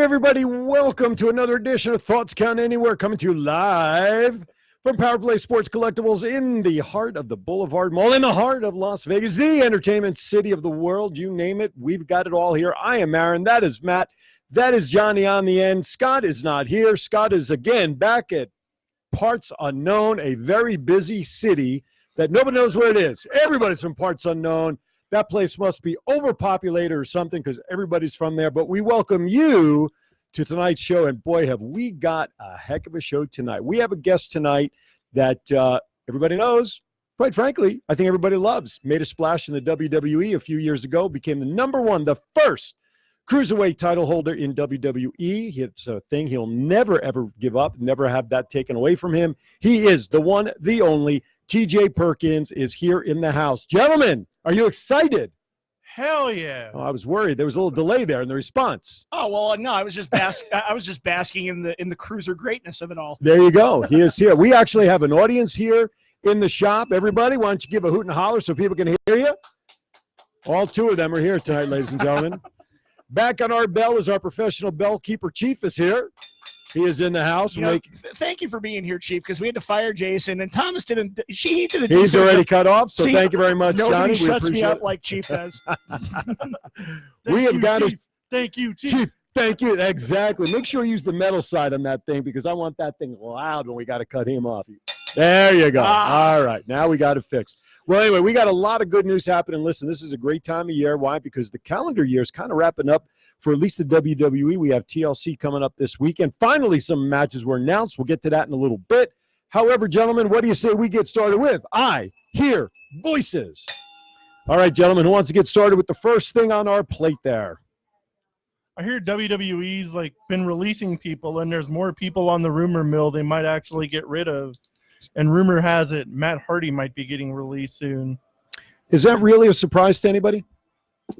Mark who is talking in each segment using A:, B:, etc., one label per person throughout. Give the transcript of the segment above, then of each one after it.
A: everybody. Welcome to another edition of Thoughts Count Anywhere, coming to you live from Power Play Sports Collectibles in the heart of the Boulevard Mall, in the heart of Las Vegas, the entertainment city of the world. You name it, we've got it all here. I am Aaron. That is Matt. That is Johnny on the end. Scott is not here. Scott is again back at Parts Unknown, a very busy city that nobody knows where it is. Everybody's from Parts Unknown. That place must be overpopulated or something because everybody's from there. But we welcome you to tonight's show. And boy, have we got a heck of a show tonight. We have a guest tonight that everybody knows, quite frankly, I think everybody loves. Made a splash in the WWE a few years ago, became the #1, the first Cruiserweight title holder in WWE. It's a thing he'll never, ever give up, never have that taken away from him. He is the one, the only. TJ Perkins is here in the house. Gentlemen, are you excited?
B: Hell yeah!
A: Oh, I was worried. There was a little delay there in the response.
C: Oh well, no, I was just basking in the cruiser greatness of it all.
A: There you go. He is here. We actually have an audience here in the shop. Everybody, why don't you give a hoot and holler so people can hear you? All two of them are here tonight, ladies and gentlemen. Back on our bell is our professional bell keeper. Chief is here. He is in the house.
C: Thank you for being here, Chief, because we had to fire Jason, and Thomas didn't. He did a
A: He's already cut off, so thank you very much,
C: nobody
A: Johnny.
C: Shuts me up like Chief does.
A: We have got to.
B: Thank you, Chief.
A: Chief, thank you. Exactly. Make sure you use the metal side on that thing because I want that thing loud when we got to cut him off. There you go. All right. Now we got it fixed. Well, anyway, we got a lot of good news happening. Listen, this is a great time of year. Why? Because the calendar year is kind of wrapping up. For at least the WWE, we have TLC coming up this weekend. Finally, some matches were announced. We'll get to that in a little bit. However, gentlemen, what do you say we get started with? I hear voices. All right, gentlemen, who wants to get started with the first thing on our plate there?
B: I hear WWE's been releasing people, and there's more people on the rumor mill they might actually get rid of. And rumor has it Matt Hardy might be getting released soon.
A: Is that really a surprise to anybody?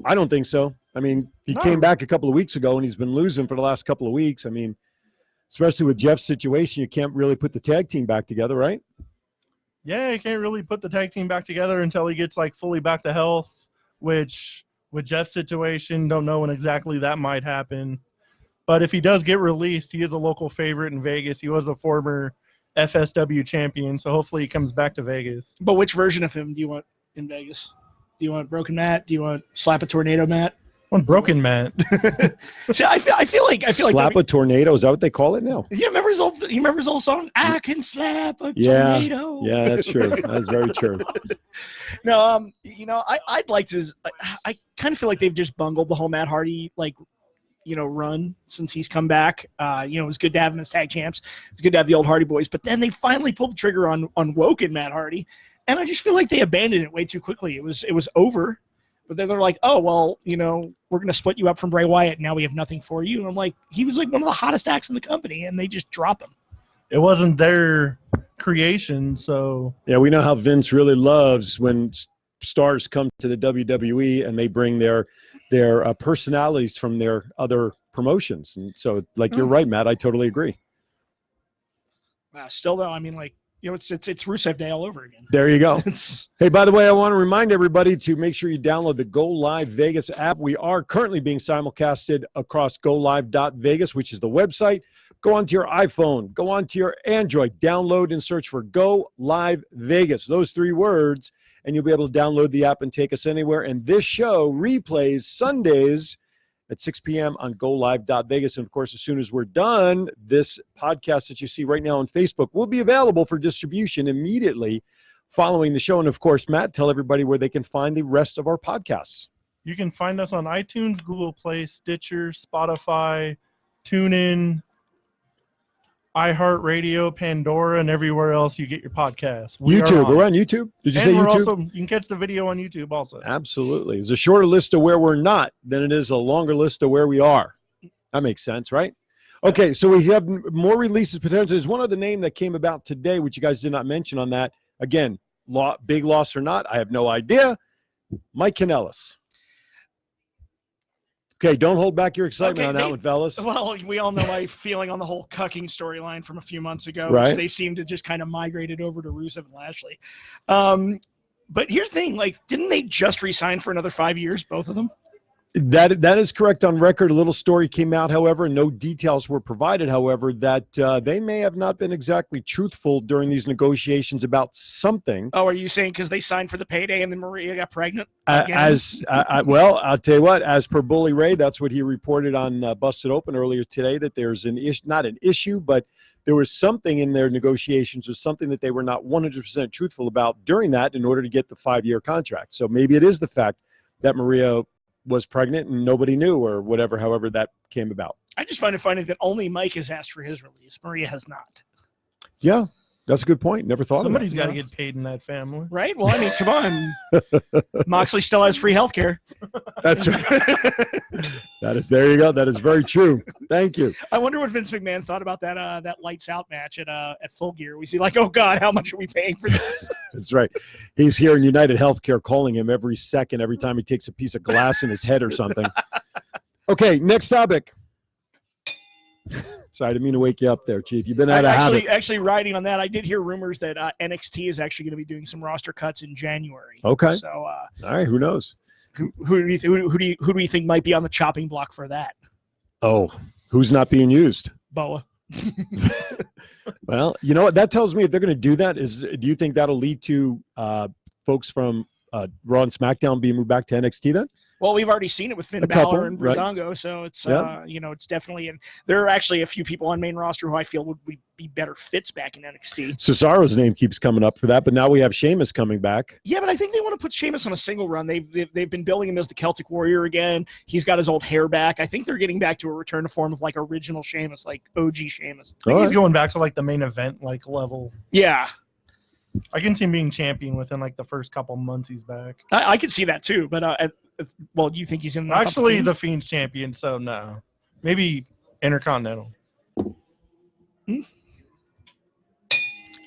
A: I don't think so. I mean, he came back a couple of weeks ago, and he's been losing for the last couple of weeks. I mean, especially with Jeff's situation, you can't really put the tag team back together, right?
B: Yeah, you can't really put the tag team back together until he gets, fully back to health, which, with Jeff's situation, don't know when exactly that might happen. But if he does get released, he is a local favorite in Vegas. He was the former FSW champion, so hopefully he comes back to Vegas.
C: But which version of him do you want in Vegas? Do you want Broken Matt? Do you want Slap a Tornado Matt?
B: One Broken Matt.
C: See, I feel like
A: slap a tornado. Is that what they call it now?
C: Yeah, remember his old song? I can slap a tornado.
A: Yeah, that's true. That's very true.
C: No, I'd like to. I kind of feel like they've just bungled the whole Matt Hardy run since he's come back. It was good to have him as tag champs. It's good to have the old Hardy Boys, but then they finally pulled the trigger on Woken Matt Hardy, and I just feel like they abandoned it way too quickly. It was over. But then they're like, oh, well, we're going to split you up from Bray Wyatt. Now we have nothing for you. And I'm like, he was one of the hottest acts in the company, and they just drop him.
B: It wasn't their creation, so.
A: Yeah, we know how Vince really loves when stars come to the WWE and they bring their personalities from their other promotions. And so, you're right, Matt. I totally agree.
C: Still, though, I mean, it's Rusev Day all over again.
A: There you go. Hey, by the way, I want to remind everybody to make sure you download the Go Live Vegas app. We are currently being simulcasted across GoLive.Vegas, which is the website. Go onto your iPhone, go onto your Android, download and search for Go Live Vegas. Those 3 words, and you'll be able to download the app and take us anywhere. And this show replays Sundays at 6 p.m. on GoLive.Vegas. And, of course, as soon as we're done, this podcast that you see right now on Facebook will be available for distribution immediately following the show. And, of course, Matt, tell everybody where they can find the rest of our podcasts.
B: You can find us on iTunes, Google Play, Stitcher, Spotify, TuneIn, iHeartRadio, Pandora, and everywhere else you get your podcasts.
A: YouTube. We're on YouTube. Did you say YouTube?
B: Also, you can catch the video on YouTube also.
A: Absolutely. It's a shorter list of where we're not than it is a longer list of where we are. That makes sense, right? Okay, so we have more releases potentially. There's one other name that came about today, which you guys did not mention on that. Again, big loss or not, I have no idea. Mike Kanellis. Okay, don't hold back your excitement on that one, fellas.
C: Well, we all know my feeling on the whole cucking storyline from a few months ago.
A: Right.
C: So they seem to just kind of migrated over to Rusev and Lashley. But here's the thing, didn't they just re-sign for another 5 years, both of them?
A: That is correct on record. A little story came out, however, and no details were provided, however, that they may have not been exactly truthful during these negotiations about something.
C: Oh, are you saying because they signed for the payday and then Maria got pregnant?
A: Well, I'll tell you what, as per Bully Ray, that's what he reported on Busted Open earlier today, that there's not an issue, but there was something in their negotiations or something that they were not 100% truthful about during that in order to get the 5-year contract. So maybe it is the fact that Maria was pregnant and nobody knew or whatever, however that came about.
C: I just find it funny that only Mike has asked for his release. Maria has not.
A: Yeah, that's a good point. Never thought
B: Somebody's
A: of that.
B: got to get paid in that family.
C: Right? Well, I mean, come on. Moxley still has free health care.
A: That's right. There you go. That is very true. Thank you.
C: I wonder what Vince McMahon thought about that Lights Out match at Full Gear. We see like, oh God, how much are we paying for this?
A: That's right. He's here in United Healthcare calling him every second, every time he takes a piece of glass in his head or something. Okay, next topic. Sorry, I didn't mean to wake you up there, Chief. You've been out of habit.
C: Actually, riding on that, I did hear rumors that NXT is actually going to be doing some roster cuts in January.
A: Okay.
C: So,
A: all right, who knows?
C: Who do you think might be on the chopping block for that?
A: Oh, who's not being used?
C: Boa.
A: Well, you know what? That tells me if they're going to do that, do you think that'll lead to folks from Raw and SmackDown being moved back to NXT then?
C: Well, we've already seen it with Finn Balor and Breezango, right. So it's it's definitely, and there are actually a few people on main roster who I feel would be better fits back in NXT.
A: Cesaro's name keeps coming up for that, but now we have Sheamus coming back.
C: Yeah, but I think they want to put Sheamus on a single run. They've been building him as the Celtic Warrior again. He's got his old hair back. I think they're getting back to a return to form of like original Sheamus, like OG Sheamus.
B: I think he's going back to like the main event like level.
C: Yeah.
B: I can see him being champion within like the first couple months he's back.
C: I could see that too, but well, do you think he's in
B: actually the Fiend's champion? So no, maybe Intercontinental.
A: All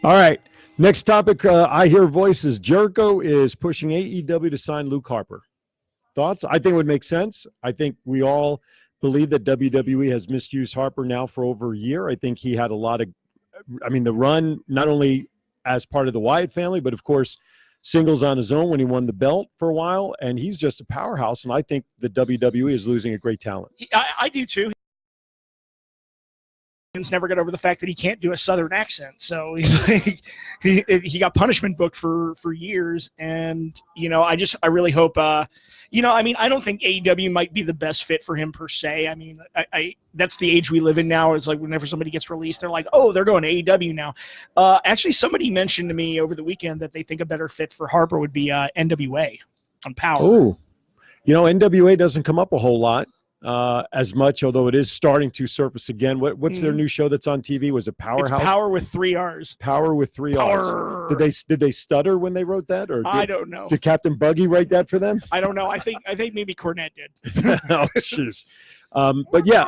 A: right, next topic. I hear voices. Jericho is pushing AEW to sign Luke Harper. Thoughts? I think it would make sense. I think we all believe that WWE has misused Harper now for over a year. I think he had a lot of, the run not only as part of the Wyatt family, but of course singles on his own when he won the belt for a while, and he's just a powerhouse, and I think the WWE is losing a great talent.
C: I do too. He's never got over the fact that he can't do a Southern accent, so he's like, he got punishment booked for years, and I really hope I don't think AEW might be the best fit for him per se. I mean, I that's the age we live in now. It's like whenever somebody gets released, they're like, oh, they're going to AEW now. Actually, somebody mentioned to me over the weekend that they think a better fit for Harper would be NWA on Power.
A: Oh, NWA doesn't come up a whole lot. As much, although it is starting to surface again. What's their new show that's on TV? Was it Powerhouse?
C: It's Power with 3 R's.
A: Power with 3 R's. Did they stutter when they wrote that, or
C: I don't know.
A: Did Captain Buggy write that for them?
C: I don't know. I think maybe Cornette did.
A: Oh, jeez. But yeah.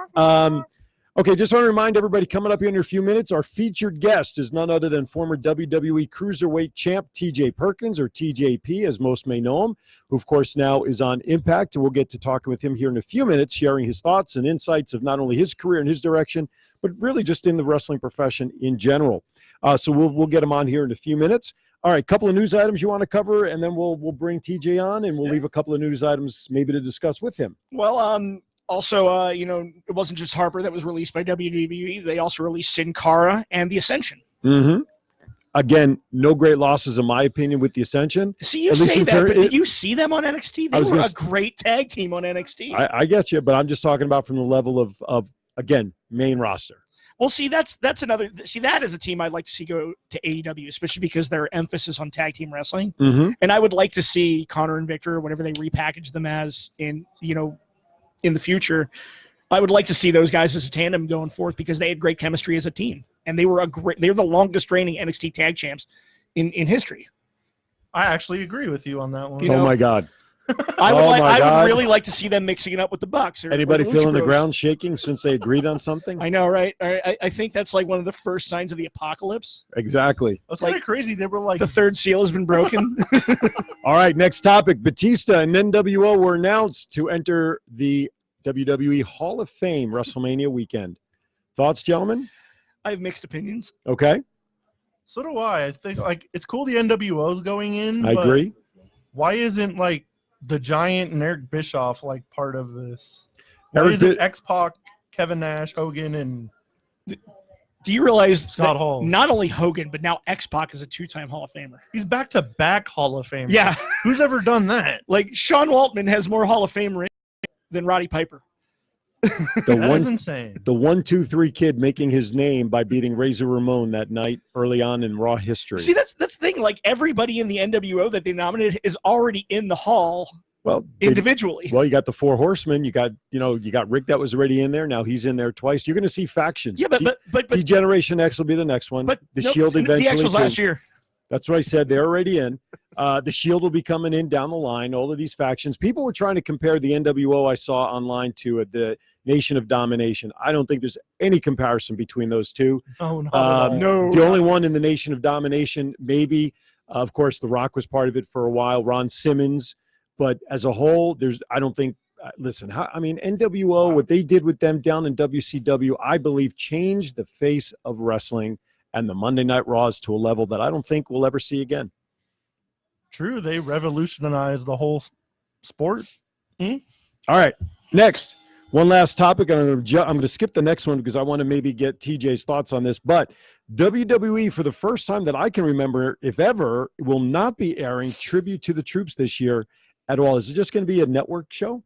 A: Okay, just want to remind everybody coming up here in a few minutes, our featured guest is none other than former WWE Cruiserweight champ TJ Perkins, or TJP, as most may know him, who, of course, now is on Impact, and we'll get to talking with him here in a few minutes, sharing his thoughts and insights of not only his career and his direction, but really just in the wrestling profession in general. So we'll get him on here in a few minutes. All right, a couple of news items you want to cover, and then we'll bring TJ on, and we'll leave a couple of news items maybe to discuss with him.
C: Well, also, it wasn't just Harper that was released by WWE. They also released Sin Cara and The Ascension.
A: Mm-hmm. Again, no great losses in my opinion with The Ascension.
C: See, you say that, but did you see them on NXT? They were a great tag team on NXT.
A: I get you, but I'm just talking about from the level of again, main roster.
C: Well, see, that's another. See, that is a team I'd like to see go to AEW, especially because their emphasis on tag team wrestling.
A: Mm-hmm.
C: And I would like to see Connor and Victor, or whatever they repackage them as in the future. I would like to see those guys as a tandem going forth because they had great chemistry as a team, and they were they're the longest reigning NXT tag champs in history.
B: I actually agree with you on that one.
A: Oh my God.
C: I would really like to see them mixing it up with the Bucks.
A: Anybody feeling the ground shaking since they agreed on something?
C: I know, right? I think that's like one of the first signs of the apocalypse.
A: Exactly.
B: That's kind of crazy. They were like,
C: the third seal has been broken.
A: All right, next topic. Batista and NWO were announced to enter the WWE Hall of Fame WrestleMania weekend. Thoughts, gentlemen?
C: I have mixed opinions.
A: Okay.
B: So do I. I think it's cool the NWO's going in.
A: I agree.
B: Why isn't the Giant and Eric Bischoff like part of this?
A: Eric
B: Is it X-Pac, Kevin Nash, Hogan, and
C: Do you realize
B: Scott
C: that
B: Hall?
C: not only Hogan, but now X-Pac is a 2-time Hall of Famer?
B: He's back-to-back Hall of Famer.
C: Yeah.
B: Who's ever done that?
C: Like Sean Waltman has more Hall of Fame rings than Roddy Piper.
B: That is insane.
A: The 1-2-3 kid making his name by beating Razor Ramon that night early on in Raw history.
C: See, that's the thing. Like everybody in the NWO that they nominated is already in the Hall
A: well,
C: individually.
A: Well, you got the Four Horsemen. You got Rick that was already in there. Now he's in there twice. You're going to see factions.
C: Yeah, but
A: Degeneration X will be the next one.
C: But
A: the
C: nope,
A: Shield eventually.
C: The X was last year.
A: That's what I said. They're already in. The Shield will be coming in down the line. All of these factions. People were trying to compare the NWO I saw online to the Nation of Domination. I don't think there's any comparison between those two.
B: Oh, no.
C: No.
A: The only one in the Nation of Domination, maybe, of course, The Rock was part of it for a while. Ron Simmons. But as a whole, I don't think, listen, NWO, what they did with them down in WCW, I believe changed the face of wrestling and the Monday Night Raws to a level that I don't think we'll ever see again.
B: True. They revolutionized the whole sport.
A: All right. Next, one last topic. I'm going to skip the next one because I want to maybe get TJ's thoughts on this. But WWE, for the first time that I can remember, if ever, will not be airing Tribute to the Troops this year at all. Is it just going to be a network show?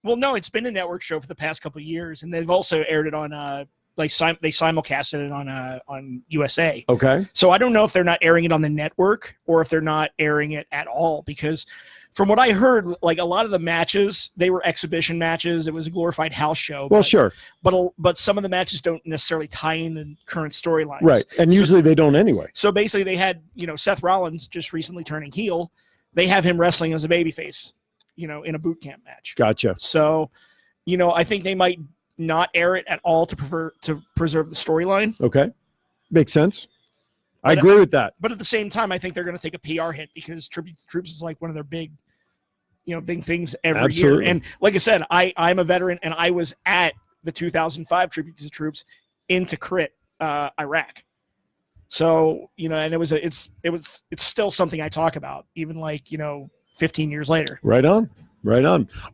C: Well, no, it's been a network show for the past couple of years, and they've also aired it on they simulcasted it on USA.
A: Okay.
C: So I don't know if they're not airing it on the network or if they're not airing it at all, because from what I heard, like a lot of the matches, they were exhibition matches. It was a glorified house show.
A: Well, sure.
C: But some of the matches don't necessarily tie in the current storylines.
A: Right. And usually they don't anyway.
C: So basically they had, Seth Rollins just recently turning heel. They have him wrestling as a babyface, in a boot camp match.
A: Gotcha.
C: So, I think they might not air it at all to preserve the storyline.
A: Okay. Makes sense. I agree with that.
C: But at the same time, I think they're going to take a PR hit because Tribute to the Troops is like one of their big things every year. And like I said, I'm a veteran, and I was at the 2005 Tribute to the Troops in Tikrit, Iraq. So, and it's still something I talk about, even 15 years later.
A: Right on.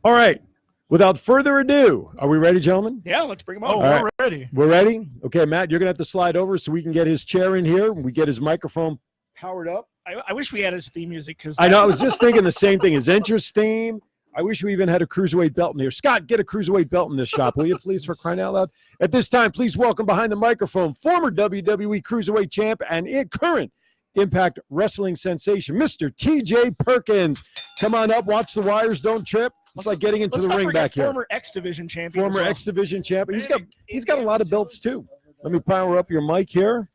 A: All right. Without further ado, are we ready, gentlemen?
C: Yeah, let's bring him
B: Oh,
C: on.
B: we're ready.
A: We're ready? Okay, Matt, you're going to have to slide over so we can get his chair in here. We get his microphone powered up.
C: I wish we had his theme music.
A: I know. I was just thinking the same thing. His entrance theme. I wish we even had a cruiserweight belt in here. Scott, get a cruiserweight belt in this shop, will you, please, for crying out loud? At this time, please welcome behind the microphone former WWE Cruiserweight Champ and current Impact Wrestling sensation, Mr. TJ Perkins. Come on up. Watch the wires. Don't trip. It's like getting into the ring back here.
C: Former X Division champion.
A: Former X Division champion. He's got a lot of belts too. Let me power up your mic here.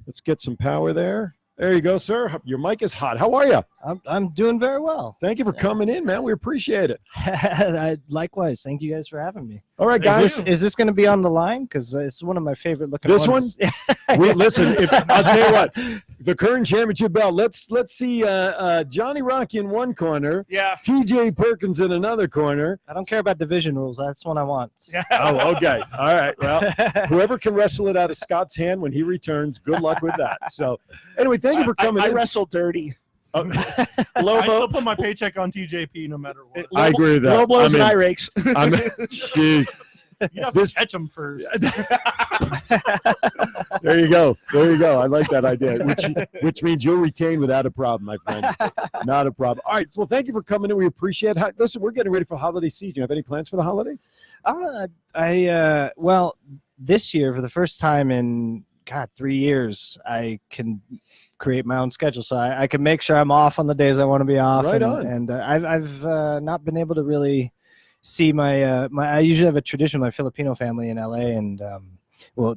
A: Let's get some power there. There you go, sir. Your mic is hot. How are you?
D: I'm doing very well.
A: Thank you for coming in, man. We appreciate it.
D: Likewise. Thank you guys for having me.
A: All right, guys.
D: Is this going to be on the line? Because it's one of my favorite looking
A: this
D: ones.
A: One? Listen, I'll tell you what. The current championship belt. Let's see Johnny Rocky in one corner.
C: Yeah.
A: TJ Perkins in another corner.
D: I don't care about division rules. That's what I want.
C: Yeah.
A: Oh, okay. All right. Well, whoever can wrestle it out of Scott's hand when he returns, good luck with that. So, anyway, thank you for coming
C: I
A: in.
C: wrestle dirty.
A: Oh.
B: I still put my paycheck on TJP no matter what.
A: I agree with that.
C: Low blows and eye rakes.
A: Jeez.
B: You have to catch them first.
A: There you go. I like that idea, which means you'll retain without a problem, my friend. Not a problem. All right. Well, thank you for coming in. We appreciate it. Listen, we're getting ready for holiday season. Do you have any plans for the holiday?
D: Well, this year, for the first time in 3 years, I can create my own schedule, so I can make sure I'm off on the days I want to be off.
A: Right on.
D: And I've not been able to really see my I usually have a tradition with my Filipino family in LA, and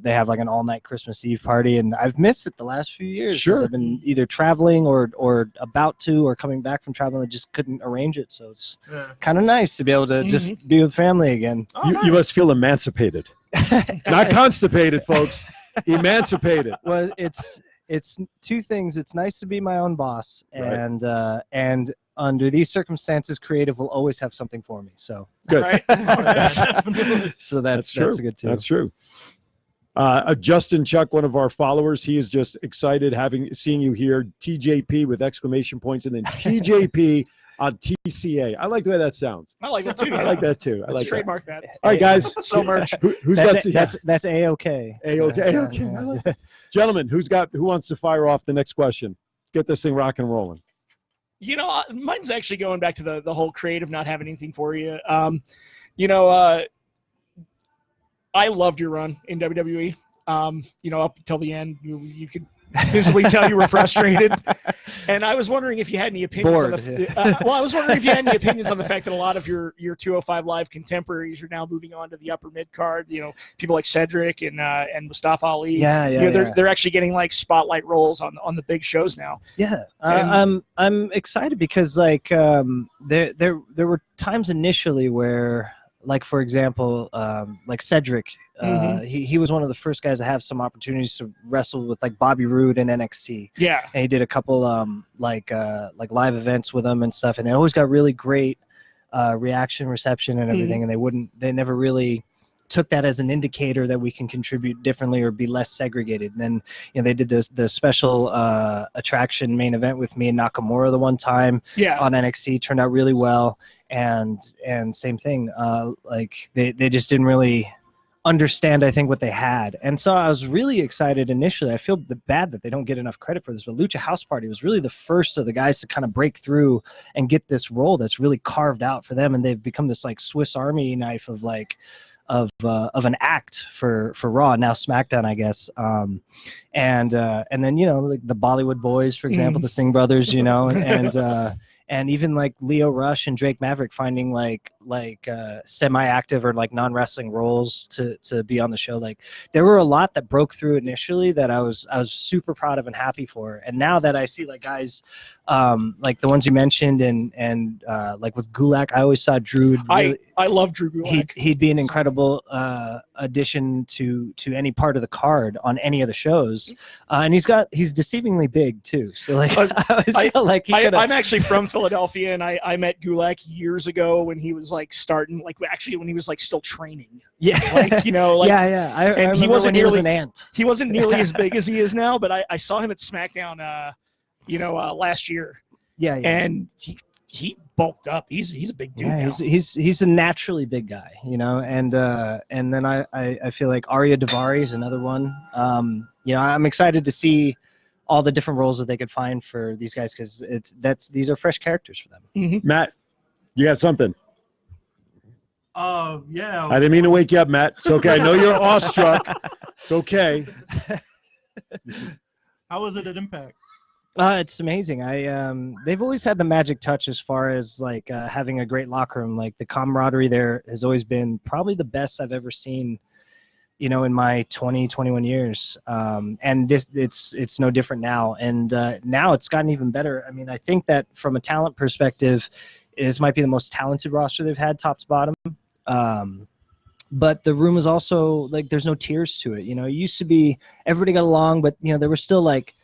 D: they have like an all-night Christmas Eve party, and I've missed it the last few years.
A: Sure.
D: I've been either traveling or about to, or coming back from traveling. I just couldn't arrange it, so it's kind of nice to be able to just be with family again.
A: Oh, you must feel emancipated. Not constipated, folks. Emancipated.
D: Well, it's two things. It's nice to be my own boss, and under these circumstances, creative will always have something for me. So
A: good.
C: Right?
D: So that's
A: true.
D: good too.
A: That's true. Justin Chuck, one of our followers, he is just excited seeing you here. TJP with exclamation points, and then TJP TCA. I like the way that sounds.
C: I like that too.
A: I like that too. I
C: Let's
A: like that.
C: trademark that.
A: All right, guys.
C: So merch.
A: Who's
D: That's A-OK.
A: A-OK. A-OK. I like that. Gentlemen, who wants to fire off the next question? Get this thing rock and rolling.
C: You know, mine's actually going back to the whole creative not having anything for you. I loved your run in WWE. Up until the end, you could visibly tell you were frustrated. And I was wondering if you had any opinions on I was wondering if you had any opinions on the fact that a lot of your 205 Live contemporaries are now moving on to the upper mid card. People like Cedric and Mustafa Ali. They're actually getting like spotlight roles on the big shows now.
D: Yeah, I'm excited because there were times initially where, like, for example, like Cedric. He was one of the first guys to have some opportunities to wrestle with like Bobby Roode in NXT.
C: Yeah,
D: and he did a couple like live events with him and stuff, and they always got really great reception and everything. And they never really took that as an indicator that we can contribute differently or be less segregated. And then they did the special attraction main event with me and Nakamura the one time on NXT. Turned out really well, and same thing. Like they just didn't really understand, I think, what they had. And so I was really excited initially. I feel bad that they don't get enough credit for this, but Lucha House Party was really the first of the guys to kind of break through and get this role that's really carved out for them. And they've become this like Swiss Army knife of like of an act for Raw, now SmackDown, I guess. And then like the Bollywood Boys, for example, the Singh brothers, and even like Leo Rush and Drake Maverick finding like semi-active or like non-wrestling roles to be on the show. Like there were a lot that broke through initially that I was super proud of and happy for. And now that I see like guys like the ones you mentioned and like with Gulak, I always saw Drew. Really,
C: I love Drew Gulak.
D: He'd be an incredible addition to any part of the card on any of the shows. And he's deceivingly big too. So like I feel like
C: I'm actually from Philadelphia, and I met Gulak years ago when he was like starting, like actually when he was like still training.
D: Yeah,
C: and he wasn't nearly
D: an ant.
C: He wasn't nearly as big as he is now, but I saw him at SmackDown, last year. Yeah, and he bulked up. He's a big dude. Yeah,
D: he's a naturally big guy, and then I feel like Arya Davari is another one. I'm excited to see all the different roles that they could find for these guys, because these are fresh characters for them.
A: Matt, you got something?
B: Yeah.
A: I didn't mean to wake you up, Matt. It's okay. I know you're awestruck. It's okay.
B: How was it at Impact?
D: It's amazing. They've always had the magic touch as far as like having a great locker room. Like the camaraderie there has always been probably the best I've ever seen, in my 21 years. And it's no different now. And now it's gotten even better. I mean, I think that from a talent perspective, this might be the most talented roster they've had top to bottom. But the room is also like, there's no tiers to it. It used to be everybody got along, but there were still like,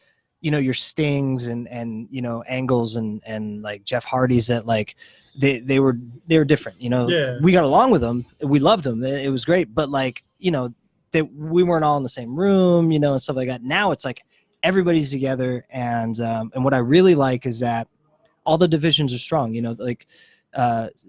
D: your Stings and Angles and like Jeff Hardy's that like they were different. We got along with them, we loved them, it was great, but like that we weren't all in the same room, and stuff like that. Now it's like everybody's together, and what I really like is that all the divisions are strong. Like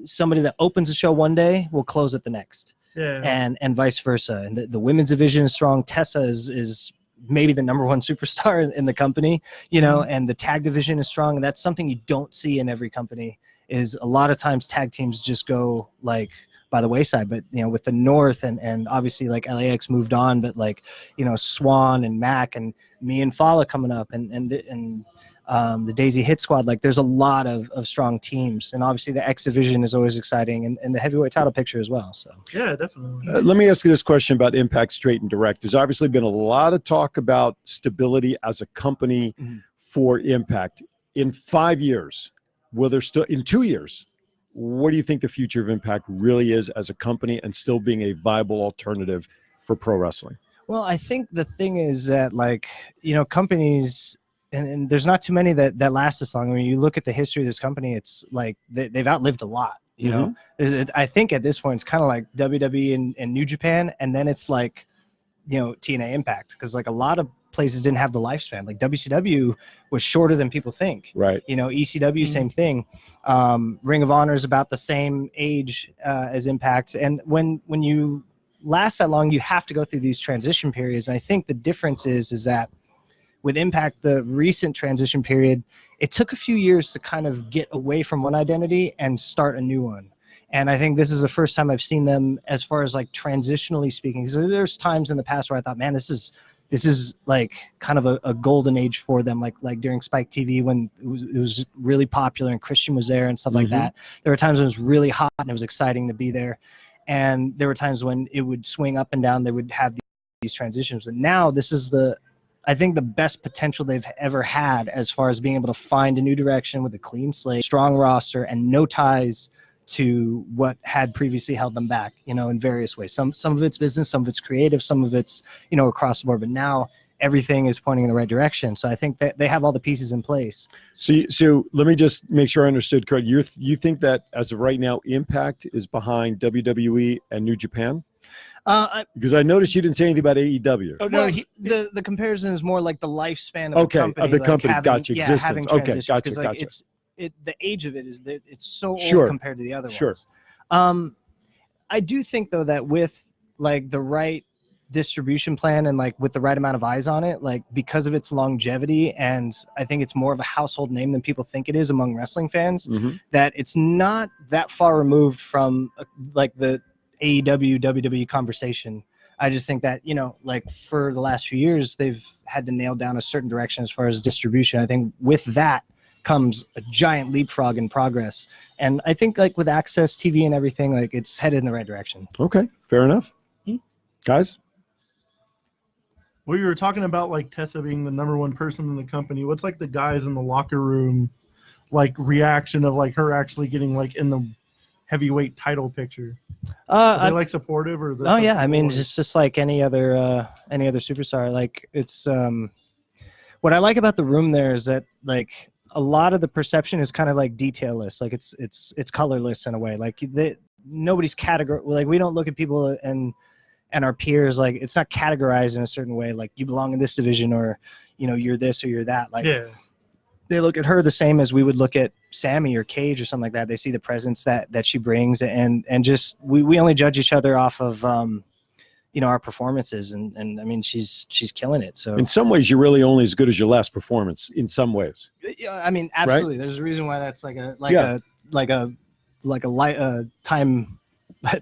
D: somebody that opens a show one day will close it the next, and vice versa. And the women's division is strong. Tessa is maybe the number one superstar in the company, and the tag division is strong. And that's something you don't see in every company. Is a lot of times tag teams just go like by the wayside, but with the North and obviously like LAX moved on, but like Swan and Mac and me and Fala coming up and the Daisy Hit Squad, like there's a lot of strong teams, and obviously the X Division is always exciting, and the heavyweight title picture as well. So
B: yeah, definitely.
A: Let me ask you this question about Impact straight and direct. There's obviously been a lot of talk about stability as a company for Impact. In 5 years, in 2 years, what do you think the future of Impact really is as a company and still being a viable alternative for pro wrestling?
D: Well, I think the thing is that like, companies, and there's not too many that last this long. I mean, you look at the history of this company, it's like they've outlived a lot, I think at this point it's kind of like WWE and New Japan, and then it's like, TNA Impact, because like a lot of places didn't have the lifespan. Like WCW was shorter than people think.
A: Right.
D: You know, ECW, same thing. Ring of Honor is about the same age as Impact. And when you last that long, you have to go through these transition periods. And I think the difference is that with Impact, the recent transition period, it took a few years to kind of get away from one identity and start a new one. And I think this is the first time I've seen them, as far as like transitionally speaking. So there's times in the past where I thought, man, this is like kind of a golden age for them, like during Spike TV when it was really popular and Christian was there and stuff like that. There were times when it was really hot and it was exciting to be there. And there were times when it would swing up and down. They would have these transitions. And now this is I think the best potential they've ever had as far as being able to find a new direction with a clean slate, strong roster, and no ties to what had previously held them back, you know, in various ways. Some of it's business, some of it's creative, some of it's, you know, across the board. But now everything is pointing in the right direction. So I think that they have all the pieces in place.
A: So let me just make sure I understood correct. You think that as of right now, Impact is behind WWE and New Japan? Because I noticed you didn't say anything about AEW.
C: Oh no,
D: well, the comparison is more like the lifespan of the company.
A: Of the
D: like
A: company.
D: Having,
A: Gotcha.
D: Yeah,
A: existence.
D: having
A: Okay.
D: transitions,
A: Gotcha.
D: 'cause, like,
A: Gotcha.
D: The age of it is that it's so
A: Sure.
D: old compared to the other
A: Sure.
D: ones. I do think though that with like the right distribution plan and like with the right amount of eyes on it, like because of its longevity, and I think it's more of a household name than people think it is among wrestling fans, that it's not that far removed from like the AEW WWE conversation. I just think that, you know, like for the last few years, they've had to nail down a certain direction as far as distribution. I think with that comes a giant leapfrog in progress. And I think like with Access TV and everything, like it's headed in the right direction.
A: Okay. Fair enough. Guys?
B: Well, you were talking about like Tessa being the number one person in the company. What's like the guys in the locker room, like reaction of like her actually getting like in the heavyweight title picture? Are they like supportive or?
D: Oh yeah, I mean, it's just like any other superstar. Like it's what I like about the room there is that like a lot of the perception is kind of like detailless. Like it's colorless in a way. Like nobody's like we don't look at people and our peers like it's not categorized in a certain way. Like you belong in this division, or you know you're this or you're that. Like they look at her the same as we would look at Sammy or Cage or something like that. They see the presence that she brings, and just we only judge each other off of you know, our performances, and I mean she's killing it. So
A: in some ways you're really only as good as your last performance in some ways.
D: Yeah, I mean absolutely. Right? There's a reason why that's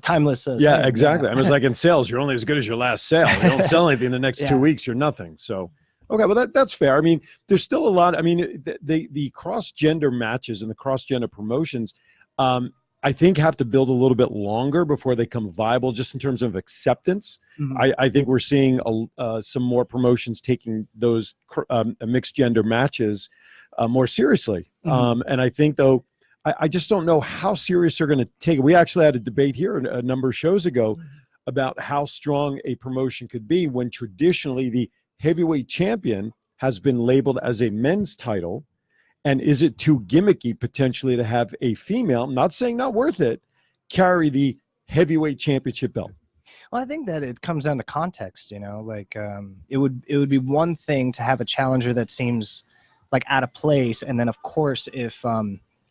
D: timeless
A: yeah, exactly. I mean, it's like in sales, you're only as good as your last sale. You don't sell anything in the next 2 weeks, you're nothing. So okay, well that's fair. I mean, there's still a lot. I mean, the cross-gender matches and the cross-gender promotions, I think have to build a little bit longer before they become viable, just in terms of acceptance. I think we're seeing some more promotions taking those mixed gender matches more seriously. And I think though, I just don't know how serious they're going to take it. We actually had a debate here a number of shows ago about how strong a promotion could be when traditionally the heavyweight champion has been labeled as a men's title. And is it too gimmicky potentially to have a female, I'm not saying not worth it, carry the heavyweight championship belt?
D: Well, I think that it comes down to context, you know, like it would be one thing to have a challenger that seems like out of place. And then of course,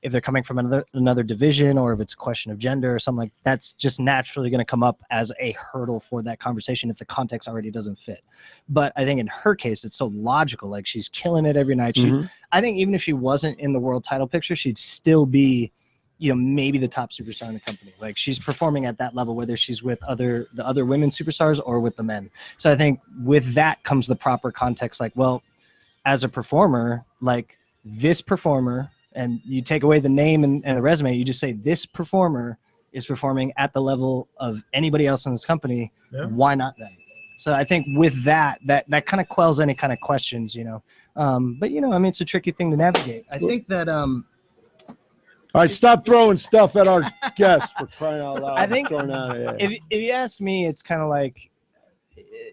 D: if they're coming from another division, or if it's a question of gender or something, like that's just naturally going to come up as a hurdle for that conversation if the context already doesn't fit. But I think in her case, it's so logical. Like she's killing it every night. I think even if she wasn't in the world title picture, she'd still be, you know, maybe the top superstar in the company. Like she's performing at that level, whether she's with the other women superstars or with the men. So I think with that comes the proper context. Like, well, as a performer, like this performer, and you take away the name and the resume, you just say this performer is performing at the level of anybody else in this company. Yeah. Why not them? So I think with that kind of quells any kind of questions, you know. But, you know, I mean, it's a tricky thing to navigate. I think that
A: all right, stop throwing stuff at our guests, for crying out loud.
D: I think if you ask me, it's kind of like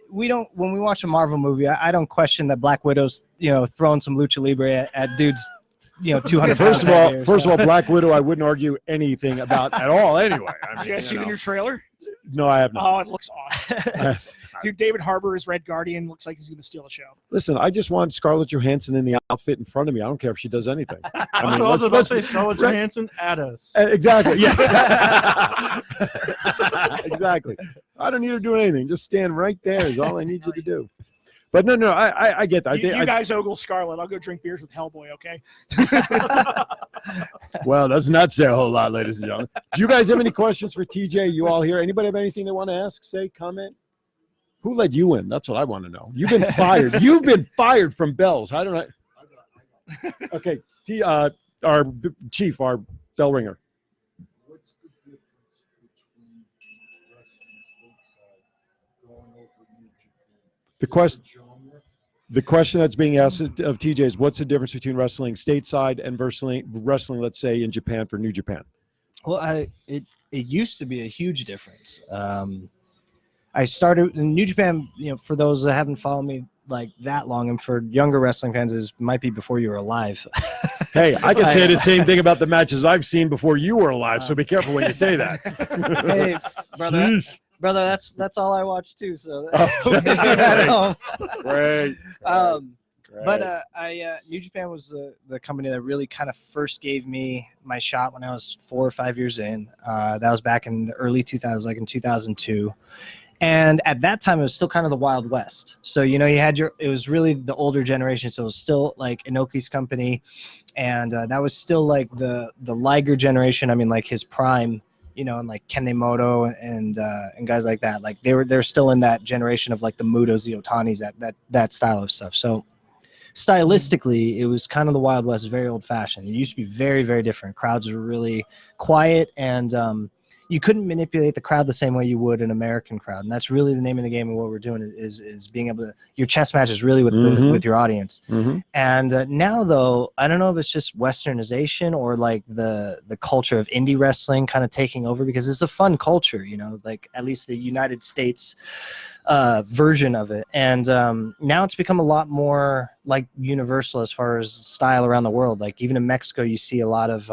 D: when we watch a Marvel movie, I don't question that Black Widow's, you know, throwing some lucha libre at dudes 200
A: First
D: pounds.
A: of all, Black Widow, I wouldn't argue anything about at all. Anyway,
C: Did you guys see the new trailer?
A: No, I have not.
C: Oh, it looks awesome. Dude, David Harbour as Red Guardian looks like he's going to steal the show.
A: Listen, I just want Scarlett Johansson in the outfit in front of me. I don't care if she does anything. I mean,
B: I was about to say Scarlett Johansson at us.
A: Exactly. Yes. Exactly. I don't need her doing anything. Just stand right there is all I need you to do. But no, I get that.
C: You guys ogle Scarlett. I'll go drink beers with Hellboy, okay?
A: Well, does not say a whole lot, ladies and gentlemen. Do you guys have any questions for TJ? You all here? Anybody have anything they want to ask, say, comment? Who let you in? That's what I want to know. You've been fired. You've been fired from Bells. I don't know. Okay, our chief, our bell ringer.
E: What's the difference between wrestling stateside going over New Japan?
A: The question that's being asked of TJ is, what's the difference between wrestling stateside and wrestling, let's say, in Japan for New Japan?
D: Well, it used to be a huge difference. I started in New Japan, for those that haven't followed me like that long, and for younger wrestling fans, it might be before you were alive.
A: Hey, I can say the same thing about the matches I've seen before you were alive, so be careful when you say that.
D: Hey, brother, that's all I watch too. So
A: Great.
D: But New Japan was the company that really kind of first gave me my shot when I was 4 or 5 years in. That was back in the early 2000s, like in 2002. And at that time, it was still kind of the Wild West. So, you had it was really the older generation. So it was still like Inoki's company. And that was still like the Liger generation. I mean, like his prime, and like Kenemoto and guys like that. Like they're still in that generation of like the Mutos, the Otanis, that style of stuff. So stylistically, it was kind of the Wild West, very old fashioned. It used to be very, very different. Crowds were really quiet, and you couldn't manipulate the crowd the same way you would an American crowd. And that's really the name of the game. And what we're doing is being able to, your chess matches really with your audience. Mm-hmm. And now though, I don't know if it's just Westernization or like the culture of indie wrestling kind of taking over, because it's a fun culture, like at least the United States version of it. And now it's become a lot more like universal as far as style around the world. Like even in Mexico, you see a lot of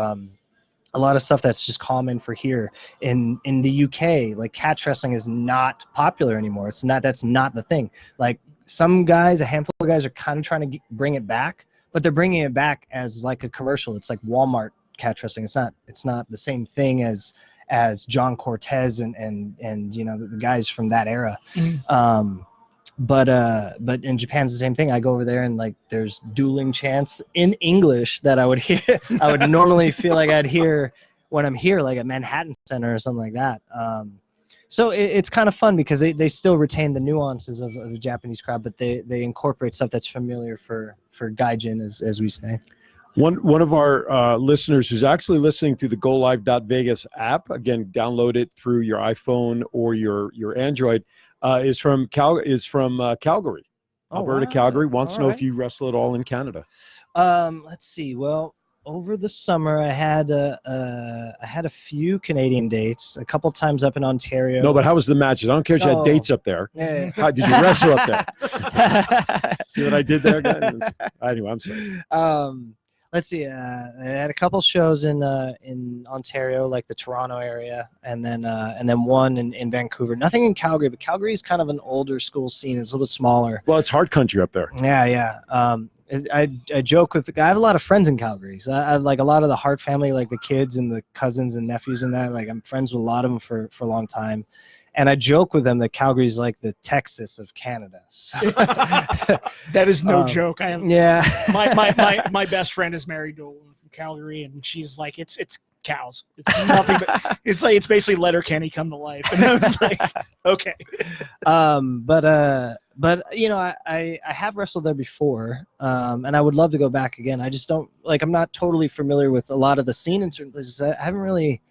D: stuff that's just common for here. In the UK, like catch wrestling is not popular anymore. That's not the thing. Like some guys, a handful of guys are kind of trying to bring it back, but they're bringing it back as like a commercial. It's like Walmart catch wrestling. It's not the same thing as John Cortez and the guys from that era. Mm-hmm. But in Japan's the same thing. I go over there and like there's dueling chants in English that I would hear. I would normally feel like I'd hear when I'm here, like at Manhattan Center or something like that. So it's kind of fun because they still retain the nuances of the Japanese crowd, but they incorporate stuff that's familiar for Gaijin, as we say.
A: One of our listeners who's actually listening through the GoLive.Vegas app, again, download it through your iPhone or your Android. Is from Calgary, Alberta, Calgary. Wants to know if you wrestle at all in Canada.
D: Let's see. Well, over the summer, I had a few Canadian dates. A couple times up in Ontario.
A: No, but how was the matches? I don't care if you had dates up there.
D: Yeah.
A: How did you wrestle up there? See what I did there, guys? Anyway, I'm sorry.
D: Let's see. I had a couple shows in Ontario, like the Toronto area, and then one in Vancouver. Nothing in Calgary, but Calgary is kind of an older school scene. It's a little bit smaller.
A: Well, it's hard country up there.
D: Yeah. I joke with I have a lot of friends in Calgary. So I have like a lot of the Hart family, like the kids and the cousins and nephews and that. Like I'm friends with a lot of them for a long time. And I joke with them that Calgary's like the Texas of Canada. So.
C: That is no joke.
D: Yeah.
C: My best friend is married to a woman from Calgary, and she's like, it's cows. It's nothing but it's basically Letterkenny come to life. And I was like, okay.
D: But I have wrestled there before, and I would love to go back again. I just don't I'm not totally familiar with a lot of the scene in certain places. I haven't really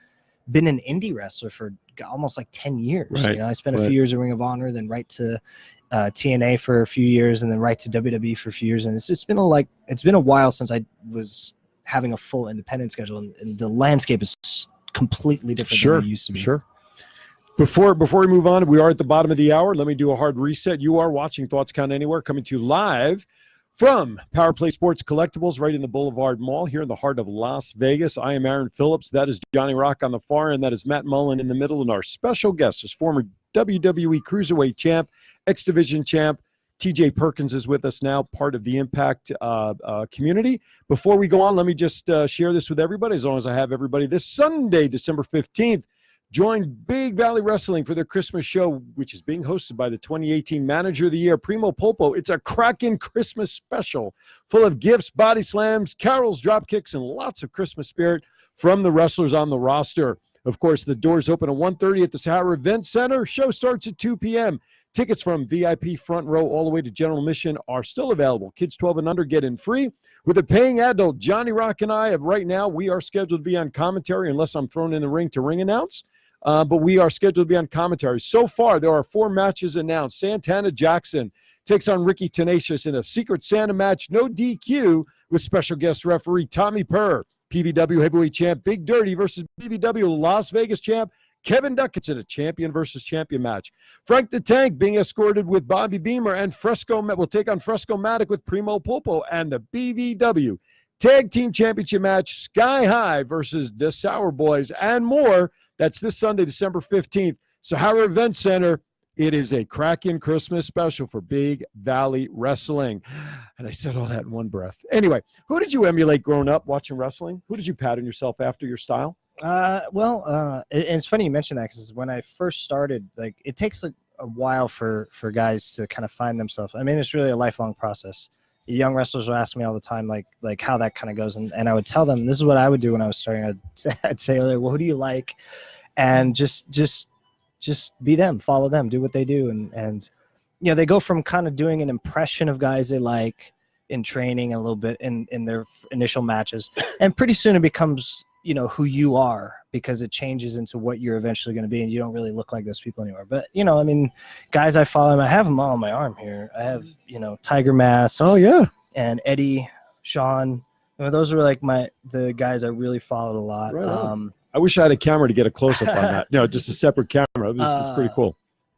D: been an indie wrestler for almost like 10 years.
A: Right.
D: I spent a few years at Ring of Honor, then right to TNA for a few years, and then right to WWE for a few years. And it's been a while since I was having a full independent schedule, and the landscape is completely different than it used to be.
A: Sure. Before we move on, we are at the bottom of the hour. Let me do a hard reset. You are watching Thoughts Count Anywhere, coming to you live From Power Play Sports Collectibles, right in the Boulevard Mall here in the heart of Las Vegas. I am Aaron Phillips. That is Johnny Rock on the far end. That is Matt Mullen in the middle. And our special guest is former WWE Cruiserweight Champ, X Division Champ. TJ Perkins is with us now, part of the Impact community. Before we go on, let me just share this with everybody, as long as I have everybody. This Sunday, December 15th, join Big Valley Wrestling for their Christmas show, which is being hosted by the 2018 Manager of the Year, Primo Polpo. It's a cracking Christmas special full of gifts, body slams, carols, drop kicks, and lots of Christmas spirit from the wrestlers on the roster. Of course, the doors open at 1:30 at the Sahara Event Center. Show starts at 2 p.m. Tickets from VIP front row all the way to general admission are still available. Kids 12 and under get in free. With a paying adult, Johnny Rock and I, right now, we are scheduled to be on commentary unless I'm thrown in the ring to ring announce. But we are scheduled to be on commentary. So far, there are 4 matches announced. Santana Jackson takes on Ricky Tenacious in a Secret Santa match, no DQ, with special guest referee Tommy Purr. PVW Heavyweight Champ Big Dirty versus PVW Las Vegas Champ Kevin Duckett's in a champion versus champion match. Frank the Tank being escorted with Bobby Beamer, and Fresco will take on Fresco Matic with Primo Pulpo, and the BVW Tag Team Championship match Sky High versus the Sour Boys, and more. That's this Sunday, December 15th, Sahara Event Center. It is a cracking Christmas special for Big Valley Wrestling. And I said all that in one breath. Anyway, who did you emulate growing up watching wrestling? Who did you pattern yourself after, your style?
D: It's funny you mentioned that, because when I first started, like, it takes a while for guys to kind of find themselves. I mean, it's really a lifelong process. Young wrestlers will ask me all the time, like how that kind of goes, and I would tell them this is what I would do when I was starting. I'd say, well, who do you like, and just be them, follow them, do what they do, and you know, they go from kind of doing an impression of guys they like in training a little bit in their initial matches, and pretty soon it becomes, you know, who you are, because it changes into what you're eventually going to be, and you don't really look like those people anymore. But, you know, I mean, guys I follow, I have them all on my arm here. I have, you know, Tiger Mask.
A: Oh, yeah.
D: And Eddie, Sean. You know, those were like the guys I really followed a lot.
A: Right on. I wish I had a camera to get a close-up on that. No, just a separate camera. It's pretty cool.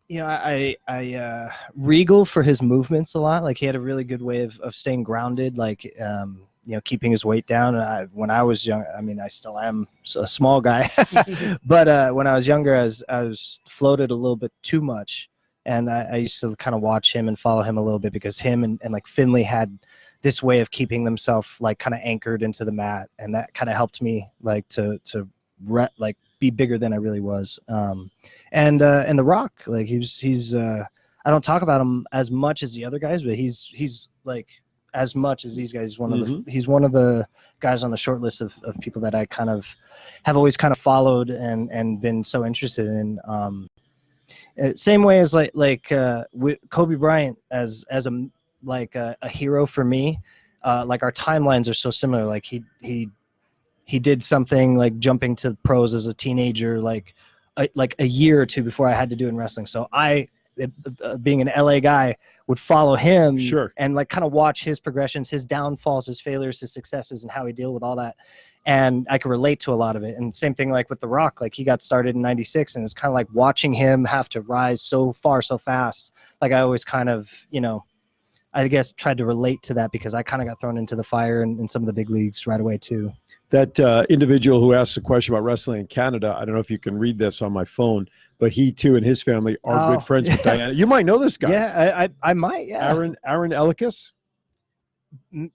D: You know, I Regal for his movements a lot. Like, he had a really good way of staying grounded, like, you know, keeping his weight down. When I was young, I mean, I still am a small guy, but when I was younger, I was floated a little bit too much. And I used to kind of watch him and follow him a little bit, because him and like Finley had this way of keeping themselves like kind of anchored into the mat. And that kind of helped me like to be bigger than I really was. And The Rock, like he's I don't talk about him as much as the other guys, but he's like as much as these guys. He's one of the guys on the short list of people that I kind of have always kind of followed and been so interested in. Same way as like with Kobe Bryant as a hero for me. Like, our timelines are so similar. Like, he did something like jumping to pros as a teenager, like a year or two before I had to do in wrestling. So I, being an LA guy, would follow him.
A: Sure. And
D: like kind of watch his progressions, his downfalls, his failures, his successes, and how he dealt with all that. And I could relate to a lot of it. And same thing like with The Rock, like, he got started in 96, and it's kind of like watching him have to rise so far, so fast. Like, I always kind of, you know, I guess tried to relate to that, because I kind of got thrown into the fire in some of the big leagues right away too.
A: That individual who asked a question about wrestling in Canada, I don't know if you can read this on my phone, but he too and his family are good friends with Diana. You might know this guy.
D: Yeah, I might. Yeah,
A: Aaron Ellicus.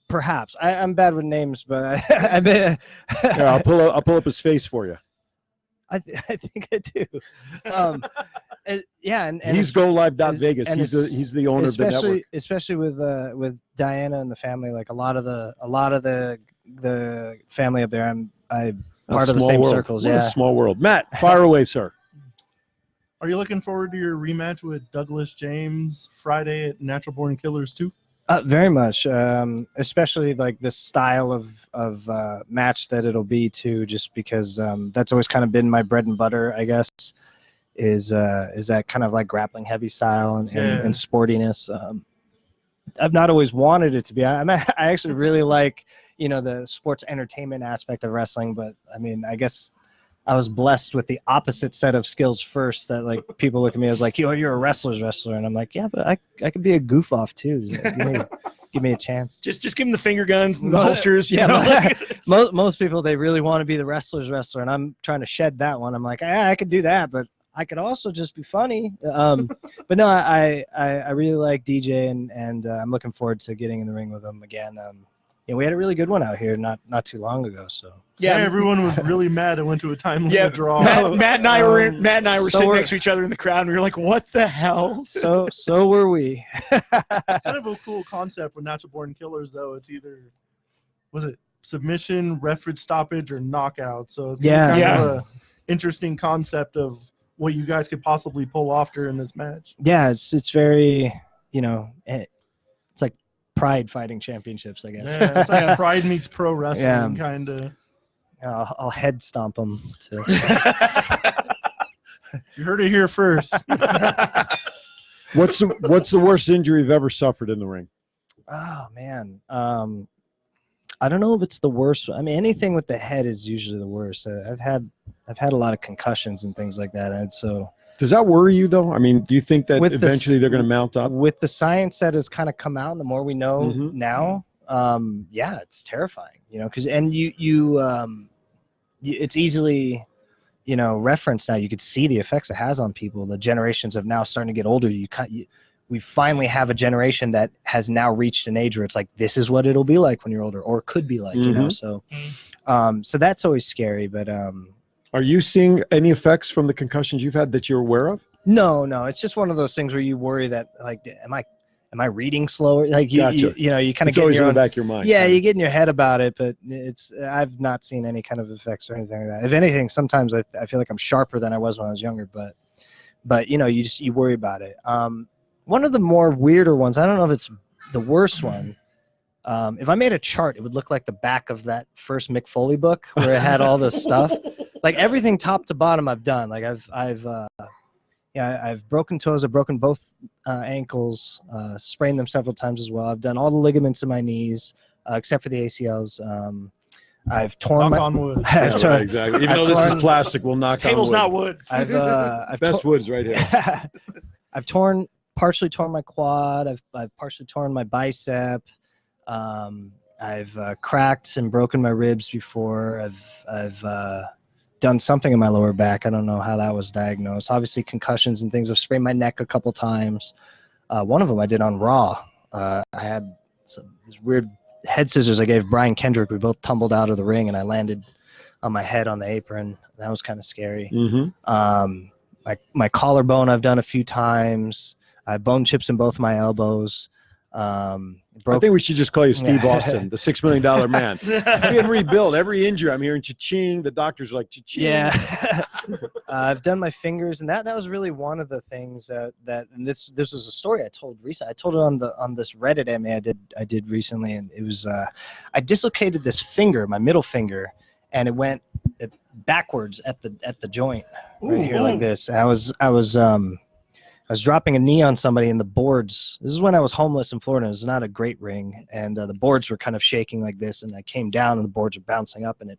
D: Perhaps I'm bad with names, but I
A: yeah, I'll pull up his face for you.
D: I think I do. Yeah, and
A: he's GoLive.Vegas. He's the owner of the network.
D: Especially with Diana and the family. Like, a lot of the family up there, I'm part of the same circles.
A: What
D: yeah,
A: a small world. Matt, fire away, sir.
B: Are you looking forward to your rematch with Douglas James Friday at Natural Born Killers 2?
D: Very much, especially like the style of match that it'll be too, just because that's always kind of been my bread and butter, I guess, is that kind of like grappling heavy style and sportiness. I've not always wanted it to be. I actually really like, you know, the sports entertainment aspect of wrestling, but I mean, I guess I was blessed with the opposite set of skills first, that like people look at me as like, you're a wrestler. And I'm like, yeah, but I could be a goof off too. give me a chance.
C: Just give him the finger guns and the holsters.
D: Yeah,
C: You know?
D: most people, they really want to be the wrestler's wrestler, and I'm trying to shed that one. I'm like, I could do that, but I could also just be funny. But no, I really like DJ, and I'm looking forward to getting in the ring with him again. We had a really good one out here not too long ago. So
B: Yeah, everyone was really mad. It went to a time limit draw.
C: Matt and I were
D: so
C: sitting
D: we're-
C: next to each other in the crowd, and we were like, "What the hell?"
D: so were we.
B: It's kind of a cool concept with Natural Born Killers, though. It's either submission, referee stoppage, or knockout. So it's kind of a interesting concept of what you guys could possibly pull off during this match.
D: Yeah, it's very, it's like Pride fighting championships, I guess.
B: Yeah, it's like Pride meets pro wrestling,
D: Yeah.
B: kind of.
D: I'll head stomp them.
B: You heard it here first.
A: What's the worst injury you've ever suffered in the ring?
D: Oh man, I don't know if it's the worst. I mean, anything with the head is usually the worst. I've had a lot of concussions and things like that, and so
A: Does that worry you though? I mean, do you think that
D: With
A: eventually they're going to mount up?
D: with the science that has kind of come out, and the more we know
A: Mhm.
D: now, it's terrifying. Because it's easily referenced now. You could see the effects it has on people. The generations of now starting to get older. We finally have a generation that has now reached an age where it's like, this is what it'll be like when you're older, or could be like, so that's always scary. But
A: Are you seeing any effects from the concussions you've had that you're aware of?
D: no, it's just one of those things where you worry that, like, am I reading slower? Like you
A: Gotcha.
D: you kind of
A: It's
D: get in
A: always
D: your
A: in the
D: own,
A: back of your mind.
D: yeah,
A: kinda.
D: you get in your head about it, but I've not seen any kind of effects or anything like that. If anything, sometimes I feel like I'm sharper than I was when I was younger, but you worry about it. One of the more weirder ones, I don't know if it's the worst one. If I made a chart, it would look like the back of that first Mick Foley book where it had all this stuff. Like everything top to bottom I've done. Like I've broken toes, I've broken both ankles, sprained them several times as well. I've done all the ligaments in my knees, except for the ACLs. I've torn
B: Knock on wood.
A: Yeah, right, exactly. Even
D: I've
A: though this is
D: torn-
A: plastic, we'll knock
C: This table's
A: on
C: not
A: wood.
C: wood.
D: I've
A: Best wood's right here.
D: I've partially torn my quad. I've partially torn my bicep. I've cracked and broken my ribs before. I've done something in my lower back. I don't know how that was diagnosed. Obviously concussions and things. I've sprained my neck a couple times. One of them I did on Raw. I had these weird head scissors I gave Brian Kendrick. We both tumbled out of the ring and I landed on my head on the apron. That was kind of scary.
A: Mm-hmm.
D: My collarbone I've done a few times. I have bone chips in both my elbows.
A: I think we should just call you Steve Austin, the $6 Million man. Being rebuilt. Every injury, I'm hearing cha-ching. The doctors are like, cha-ching.
D: Yeah. I've done my fingers, and that was really one of the things that and this was a story I told recently. I told it on this Reddit MA I did recently, and it was I dislocated this finger, my middle finger, and it went backwards at the joint right here like this. And I was dropping a knee on somebody in the boards. This is when I was homeless in Florida. It was not a great ring. And the boards were kind of shaking like this. And I came down and the boards were bouncing up and it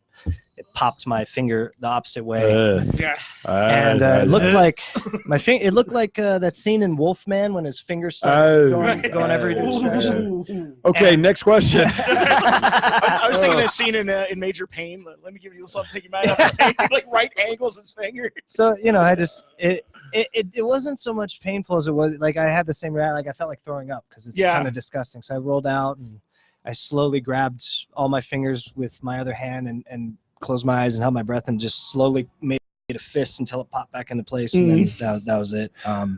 D: popped my finger the opposite way.
C: Yeah.
D: And it looked like it looked like that scene in Wolfman when his fingers started going every direction.
A: Okay, next question.
C: I was thinking that scene in Major Pain. Let me give you something you might have to pain, like right angles his finger.
D: So, I just it wasn't so much painful as it was like I had the same reaction. Like I felt like throwing up because it's kind of disgusting. So I rolled out and I slowly grabbed all my fingers with my other hand and closed my eyes and held my breath and just slowly made a fist until it popped back into place. And then that was it. But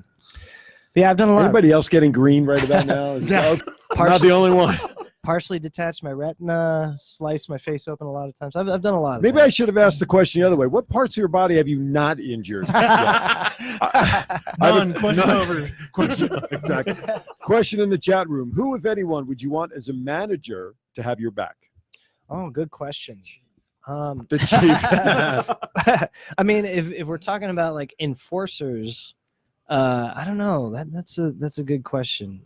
D: yeah, I've done a lot.
A: Anybody else getting green right about now? Not the only one.
D: Partially detached my retina, sliced my face open a lot of times. I've done a lot of
A: Maybe
D: things.
A: I should have asked the question the other way. What parts of your body have you not injured?
B: None. Question over.
A: Exactly. Question in the chat room. Who, if anyone, would you want as a manager to have your back?
D: Oh, good question.
A: The chief.
D: I mean, if we're talking about like enforcers, I don't know. That's a good question.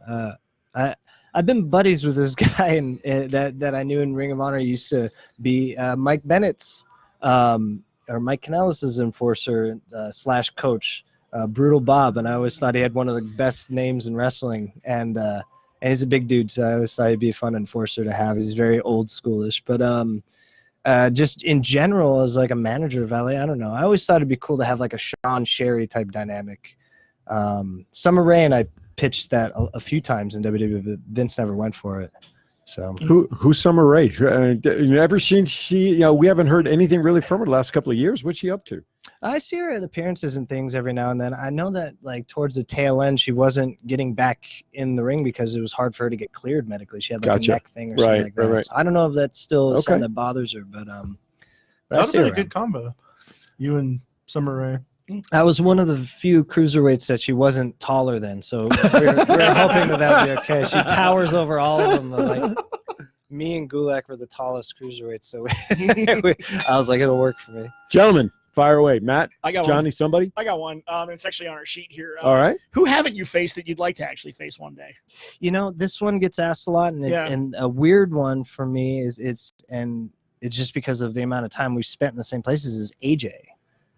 D: I've been buddies with this guy and that I knew in Ring of Honor. He used to be Mike Bennett's or Mike Kanellis' enforcer / coach, Brutal Bob, and I always thought he had one of the best names in wrestling. And And he's a big dude, so I always thought he'd be a fun enforcer to have. He's very old schoolish, but just in general, as like a manager of LA, I don't know. I always thought it'd be cool to have like a Sean Sherry type dynamic. Summer Rae and I pitched that a few times in WWE, but Vince never went for it. So
A: Who's Summer Rae? Ever since she, we haven't heard anything really from her the last couple of years. What's she up to?
D: I see her at appearances and things every now and then. I know that like towards the tail end, she wasn't getting back in the ring because it was hard for her to get cleared medically. She had like a neck thing or something like that.
A: Right.
D: So I don't know if that's still something that bothers her, but
B: That would be a good combo. You and Summer Rae.
D: I was one of the few cruiserweights that she wasn't taller than, so we're hoping that would be okay. She towers over all of them. Like me and Gulak were the tallest cruiserweights, so I was like, it'll work for me.
A: Gentlemen, fire away. Matt,
C: I got
A: Johnny,
C: one.
A: somebody?
C: I got one. It's actually on our sheet here.
A: All right.
C: Who haven't you faced that you'd like to actually face one day?
D: This one gets asked a lot, and a weird one for me is it's just because of the amount of time we've spent in the same places is AJ.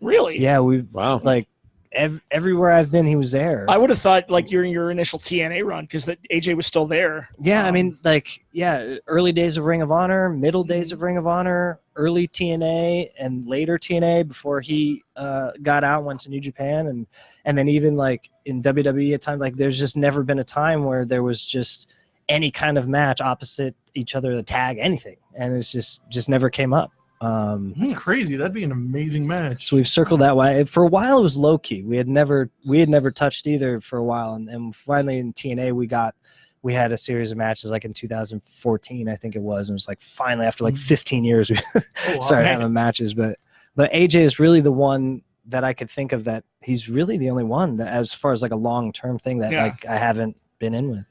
C: Really?
D: Yeah,
A: Wow.
D: Like everywhere I've been, he was there.
C: I would have thought like during your initial TNA run because AJ was still there.
D: Yeah, I mean, early days of Ring of Honor, middle days of Ring of Honor, early TNA, and later TNA before he got out and went to New Japan, and then even like in WWE at times, like there's just never been a time where there was just any kind of match opposite each other, a tag, anything, and it's just never came up.
B: That's crazy. That'd be an amazing match.
D: So we've circled that way. For a while, it was low key. We had never touched either for a while, and finally in TNA we had a series of matches like in 2014, I think it was. And it was like finally after like 15 years we started having matches. But AJ is really the one that I could think of that he's really the only one that, as far as like a long-term thing that like I haven't been in with.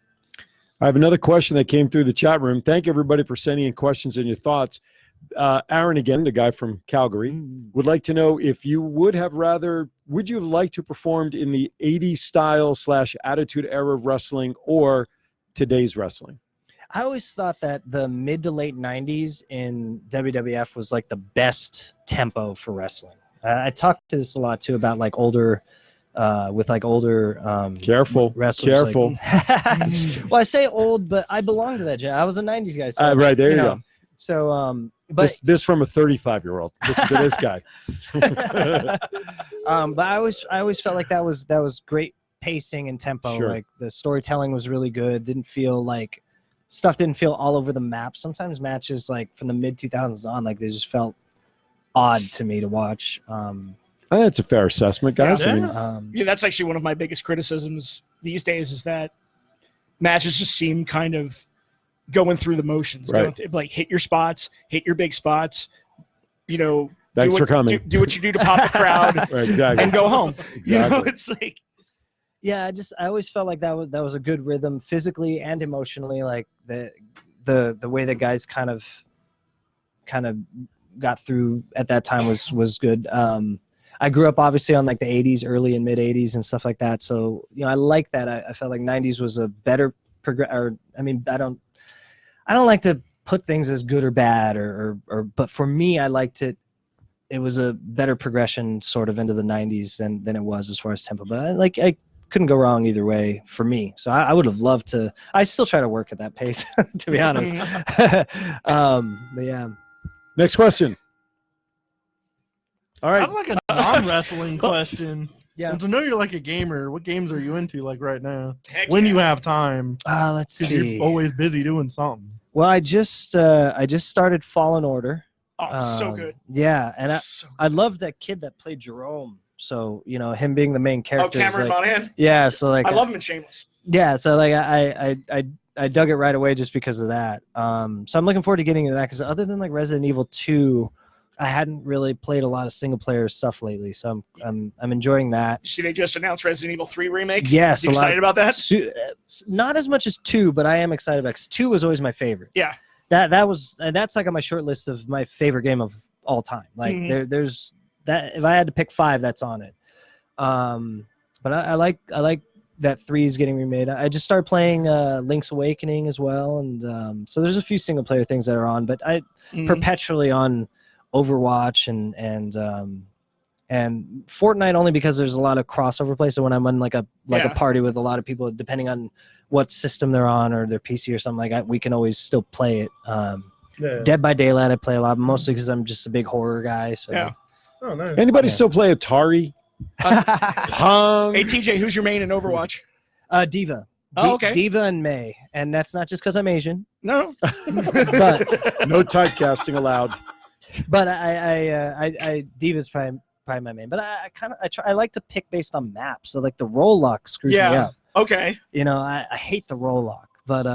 A: I have another question that came through the chat room. Thank everybody for sending in questions and your thoughts. Aaron, again, the guy from Calgary, would like to know if you would you have liked to performed in the 80s style / attitude era of wrestling or today's wrestling?
D: I always thought that the mid to late 90s in WWF was like the best tempo for wrestling. I talked to this a lot too about like older
A: Careful
D: wrestlers.
A: Careful.
D: Well, I say old, but I belong to that. I was a 90s guy. So
A: Right, there you go.
D: So, but
A: this from a 35-year-old. This guy.
D: But I always felt like that was great pacing and tempo.
A: Sure.
D: Like the storytelling was really good. Stuff didn't feel all over the map. Sometimes matches like from the mid 2000s on, like they just felt odd to me to watch.
A: That's a fair assessment, guys.
B: Yeah.
A: I mean,
C: That's actually one of my biggest criticisms these days is that matches just seem kind of going through the motions.
A: Right.
C: Like hit your spots, hit your big spots.
A: Thanks for coming.
C: Do what you do to pop the crowd,
A: Right, exactly.
C: and go home.
A: Exactly.
C: It's like
D: Yeah, I always felt like that was a good rhythm physically and emotionally. Like the way that guys kind of got through at that time was good. I grew up obviously on like the 80s, early and mid 80s and stuff like that. So I like that. I felt like 90s was a better I don't like to put things as good or bad but for me, I liked it. It was a better progression sort of into the 90s than it was as far as tempo. But I couldn't go wrong either way for me. So I would have loved to. I still try to work at that pace, to be honest. But yeah.
A: Next question. All
B: I
A: right.
B: have like a non-wrestling question.
D: Yeah.
B: And to know you're like a gamer, what games are you into like right now?
C: heck
B: When
C: yeah.
B: you have time,
D: Let's
B: because
D: see.
B: you're always busy doing something.
D: Well, I just started Fallen Order.
C: so good.
D: Yeah, and
C: So
D: I loved that kid that played Jerome. So him being the main character.
C: Cameron Monahan.
D: Yeah, so like
C: I love him in Shameless.
D: Yeah, so like I dug it right away just because of that. So I'm looking forward to getting into that because other than like Resident Evil 2, I hadn't really played a lot of single player stuff lately. So I'm enjoying that.
C: You see, they just announced Resident Evil 3 remake.
D: Yes,
C: You excited about that?
D: Not as much as 2, but I am excited about it 'cause 2 was always my favorite.
C: Yeah.
D: That's like on my short list of my favorite game of all time. Like there's that. If I had to pick 5, that's on it. But I like that 3 is getting remade. I just started playing Link's Awakening as well, and so there's a few single player things that are on. But I perpetually on Overwatch and And Fortnite only because there's a lot of crossover play. So when I'm on like a party with a lot of people, depending on what system they're on or their PC or something like that, we can always still play it. Dead by Daylight I play a lot, mostly because I'm just a big horror guy. So
C: Yeah.
B: Oh, nice.
A: Anybody still play Atari? Pong?
C: Hey, TJ, who's your main in Overwatch?
D: Diva.
C: Oh, okay.
D: Diva and May, and that's not just because I'm Asian.
C: No.
D: But
A: No typecasting allowed.
D: But I Diva's probably my main. But I like to pick based on maps. So like the roll lock screws me up.
C: Okay.
D: You know, I hate the roll lock, but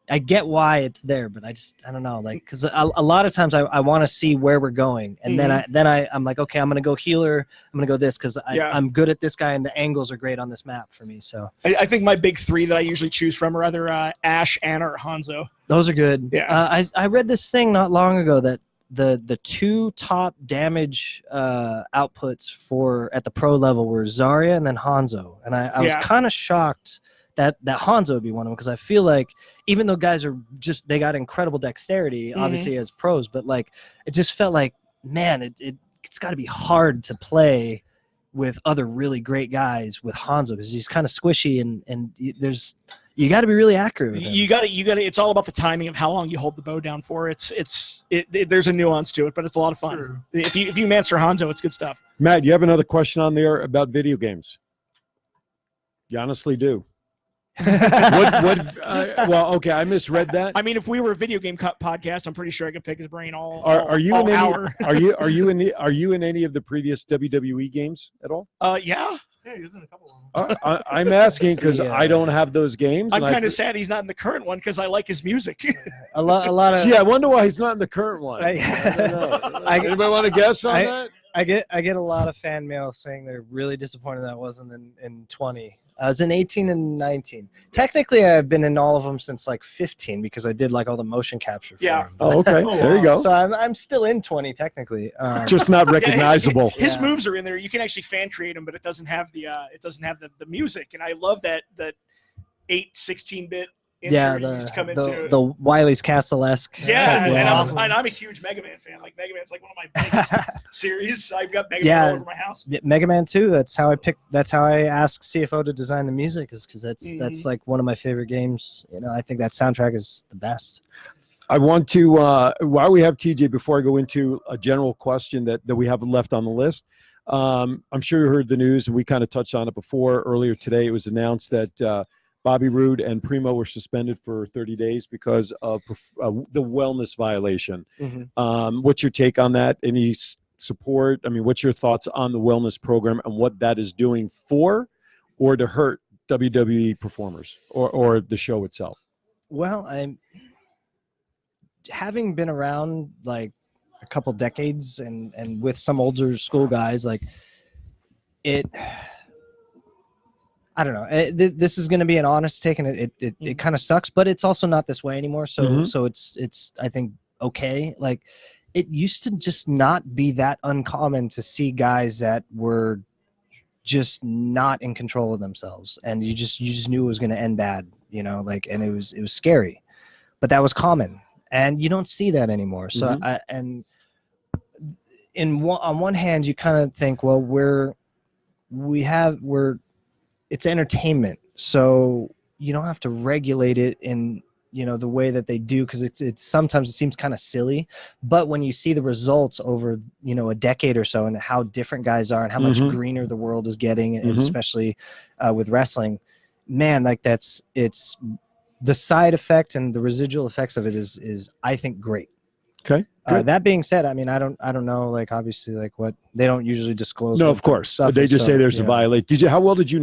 D: I get why it's there. But I don't know, like because a lot of times I want to see where we're going, and then I'm like, okay, I'm gonna go healer. I'm gonna go this because I'm good at this guy, and the angles are great on this map for me. So
C: I think my big three that I usually choose from are either Ashe, Ana, or Hanzo.
D: those are good.
C: Yeah.
D: I read this thing not long ago that the two top damage outputs at the pro level were Zarya and then Hanzo, and I was kind of shocked that Hanzo would be one of them because I feel like even though guys are they got incredible dexterity obviously as pros, but like it just felt like, man, it's got to be hard to play with other really great guys with Hanzo because he's kind of squishy and you got to be really accurate with him.
C: You got to. It's all about the timing of how long you hold the bow down for. There's a nuance to it, but it's a lot of fun.
B: True.
C: If you master Hanzo, it's good stuff.
A: Matt, you have another question on there about video games? You honestly do. Well, okay, I misread that.
C: I mean, if we were a video game podcast, I'm pretty sure I could pick his brain all
A: hour.
C: hour.
A: Are you in any of the previous WWE games at all?
C: Yeah.
B: Yeah, he was in a couple of them.
A: I'm asking because I don't have those games.
C: I'm kind of sad he's not in the current one because I like his music.
D: a lot of.
A: Gee, I wonder why he's not in the current one. I don't know. Anybody want to guess on that?
D: I get a lot of fan mail saying they're really disappointed that I wasn't in 20. I was in 18 and 19. Technically, I've been in all of them since like 15 because I did like all the motion capture. For them.
A: Oh, okay. There you go.
D: So I'm still in 20 technically.
A: Just not recognizable.
C: His moves are in there. You can actually fan create them, but it doesn't have the music. And I love that 16-bit.
D: The Wily's Castle-esque.
C: Yeah, and
B: awesome.
C: I'm a huge Mega Man fan. Like Mega Man's like one of my biggest series. I've got Mega Man all over my house.
D: Mega Man 2. That's how I asked CFO to design the music, is because that's like one of my favorite games. You know, I think that soundtrack is the best.
A: I want to while we have TJ, before I go into a general question that we have left on the list. I'm sure you heard the news, and we kind of touched on it before. Earlier today, it was announced that Bobby Roode and Primo were suspended for 30 days because of the wellness violation. What's your take on that? Any support? I mean, what's your thoughts on the wellness program and what that is doing for or to hurt WWE performers or the show itself?
D: Well, I'm having been around like a couple decades and with some older school guys, like it. I don't know. This is going to be an honest take, and it kind of sucks, but it's also not this way anymore. So so it's I think okay. Like it used to just not be that uncommon to see guys that were just not in control of themselves, and you just knew it was going to end bad, you know. Like, and it was scary, but that was common, and you don't see that anymore. So on one hand, you kind of think, well, it's entertainment, so you don't have to regulate it in, you know, the way that they do, because it's sometimes it seems kind of silly, but when you see the results over, you know, a decade or so and how different guys are and how much greener the world is getting, and especially with wrestling, man, like it's the side effect and the residual effects of it is I think great.
A: Okay.
D: That being said, I mean, I don't know, like obviously, like what they don't usually disclose.
A: No, of course, they just say there's a violation. How well did you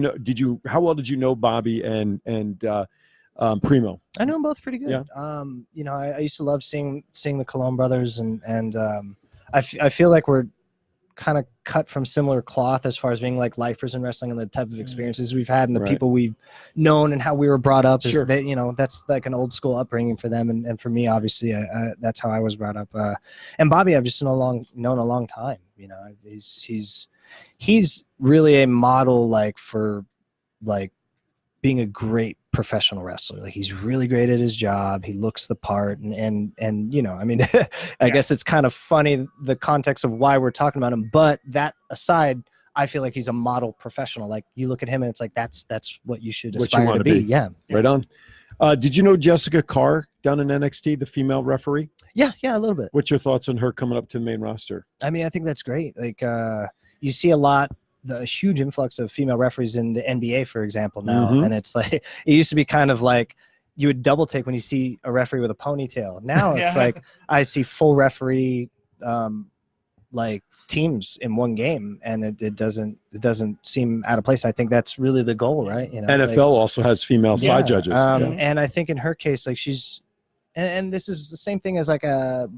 A: know Bobby and Primo?
D: I know them both pretty good.
A: Yeah.
D: You know, I used to love seeing the Colon brothers, and I feel like we're kind of cut from similar cloth as far as being like lifers in wrestling and the type of experiences we've had and the people we've known and how we were brought up. Is that, you know, that's like an old school upbringing for them, and for me, obviously, that's how I was brought up. And Bobby, I've just known a long time. You know, he's really a model, like for like being a great professional wrestler. Like, he's really great at his job. He looks the part, and you know, I mean, I guess it's kind of funny the context of why we're talking about him. But that aside, I feel like he's a model professional. Like, you look at him and it's like that's what you should aspire to be. Yeah,
A: right on. Did you know Jessica Carr down in NXT, the female referee?
D: Yeah, a little bit.
A: What's your thoughts on her coming up to the main roster?
D: I mean, I think that's great. Like, you see a huge influx of female referees in the NBA, for example, now.
A: Mhm.
D: And it's like, it used to be kind of like you would double take when you see a referee with a ponytail. Now it's like I see full referee like teams in one game, and it doesn't seem out of place. I think that's really the goal, right? You know,
A: NFL also has female side judges.
D: And I think in her case, like, she's and this is the same thing as like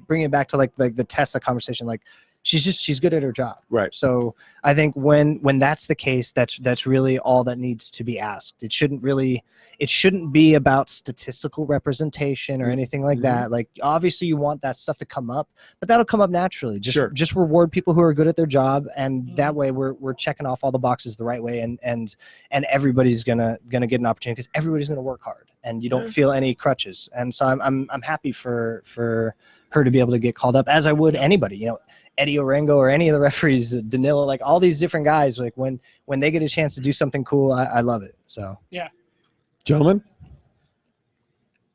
D: bringing it back to like the Tessa conversation. Like, she's good at her job.
A: Right.
D: So I think when that's the case, that's really all that needs to be asked. It shouldn't be about statistical representation or anything like that. Like, obviously you want that stuff to come up, but that'll come up naturally. Just reward people who are good at their job, and that way we're checking off all the boxes the right way, and everybody's gonna get an opportunity because everybody's gonna work hard, and you don't feel any crutches. And so I'm happy for her to be able to get called up, as I would anybody, you know, Eddie Orengo or any of the referees, Danilo, like all these different guys. Like, when they get a chance to do something cool, I love it. So
C: Yeah.
A: Gentlemen, do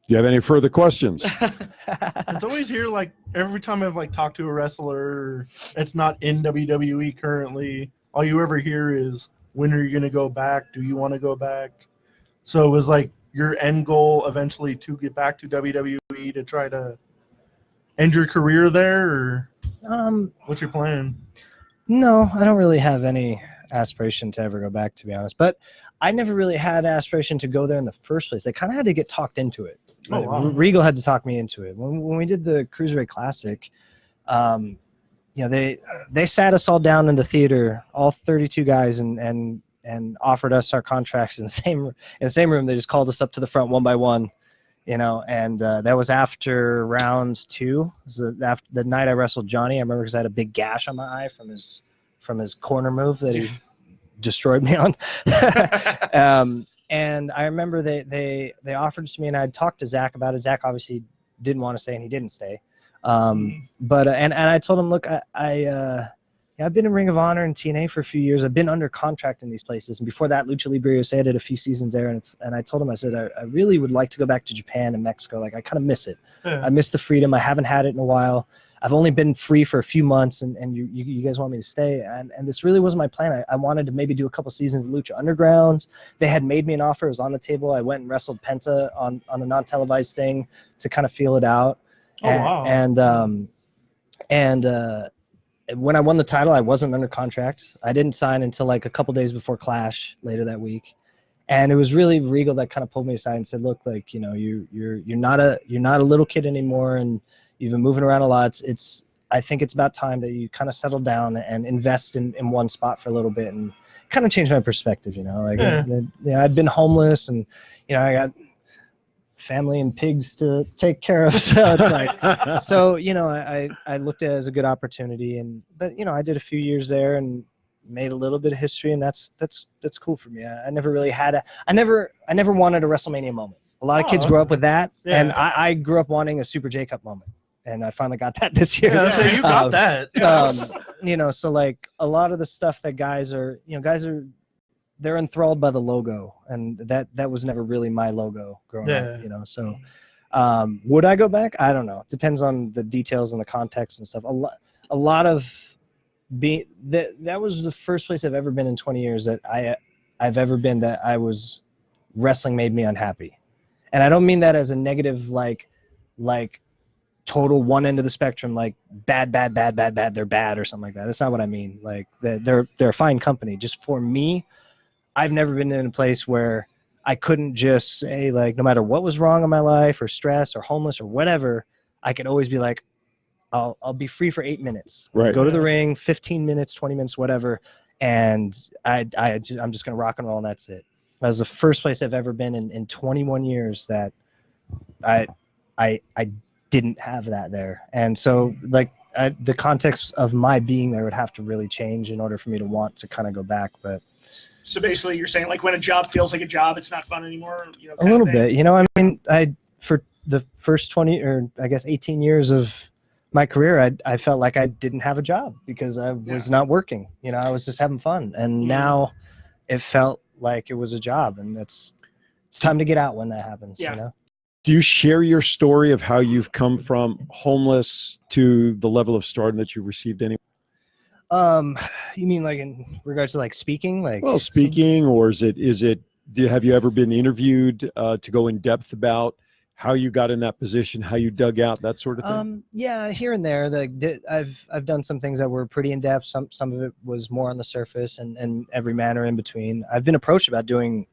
A: you have any further questions?
B: It's always here, like, every time I've like talked to a wrestler, it's not in WWE currently, all you ever hear is, when are you going to go back? Do you want to go back? So it was like your end goal eventually to get back to WWE to try to end your career there, or what's your plan?
D: No, I don't really have any aspiration to ever go back, to be honest. But I never really had aspiration to go there in the first place. They kind of had to get talked into it.
B: Oh, wow.
D: Regal had to talk me into it. When we did the Cruiserweight Classic, you know, they sat us all down in the theater, all 32 guys, and offered us our contracts in the same room. They just called us up to the front one by one, you know, and that was after round 2. After the night I wrestled Johnny. I remember because I had a big gash on my eye from his corner move that he destroyed me on. And I remember they offered it to me, and I'd talked to Zach about it. Zach obviously didn't want to stay, and he didn't stay. But I told him, look, I've been in Ring of Honor and TNA for a few years. I've been under contract in these places, and before that, Lucha Libre USA, I did a few seasons there. And I told him, I said, I really would like to go back to Japan and Mexico. Like, I kind of miss it.
B: Yeah.
D: I miss the freedom. I haven't had it in a while. I've only been free for a few months, and you guys want me to stay. And this really wasn't my plan. I wanted to maybe do a couple seasons of Lucha Underground. They had made me an offer. It was on the table. I went and wrestled Penta on a non-televised thing to kind of feel it out.
B: Oh, wow.
D: And when I won the title, I wasn't under contract. I didn't sign until like a couple days before Clash later that week. And it was really Regal that kind of pulled me aside and said, look, like, you know, you're not a little kid anymore, and you've been moving around a lot. I think it's about time that you kind of settle down and invest in one spot for a little bit, and kind of change my perspective, you know. Like, I'd been homeless, and, you know, I got family and pigs to take care of. So it's like, so, you know, I looked at it as a good opportunity, but, you know, I did a few years there and made a little bit of history, and that's cool for me. I never really had I never wanted a WrestleMania moment. A lot of kids grow up with that, and I grew up wanting a Super J-Cup moment. And I finally got that this year.
B: Yeah, so you got that.
D: You know, so like a lot of the stuff that guys are they're enthralled by the logo, and that was never really my logo growing up, you know. So would I go back? I don't know. Depends on the details and the context and stuff. A lot of that was the first place I've ever been in 20 years that I've ever been that I was wrestling made me unhappy. And I don't mean that as a negative, like total one end of the spectrum, like bad, they're bad or something like that. That's not what I mean. Like, they're a fine company. Just for me, I've never been in a place where I couldn't just say, like, no matter what was wrong in my life or stress or homeless or whatever, I could always be like, I'll be free for 8 minutes.
A: Right.
D: Go to the ring, 15 minutes, 20 minutes, whatever. And I'm just going to rock and roll, and that's it. That was the first place I've ever been in 21 years that I didn't have that there. And so, like, the context of my being there would have to really change in order for me to want to kind of go back. But
C: So basically, you're saying like when a job feels like a job, it's not fun anymore. You know,
D: a little bit, you know. I mean, for the first 20 or I guess 18 years of my career, I felt like I didn't have a job because I was not working. You know, I was just having fun, and now it felt like it was a job, and it's time to get out when that happens.
C: Yeah.
D: You know.
A: Do you share your story of how you've come from homeless to the level of stardom that you've received anyway?
D: You mean like in regards to like speaking, like
A: speaking, or have you ever been interviewed to go in depth about how you got in that position, how you dug out, that sort of thing?
D: Yeah, here and there. I've done some things that were pretty in depth. Some of it was more on the surface, and every manner in between. I've been approached about doing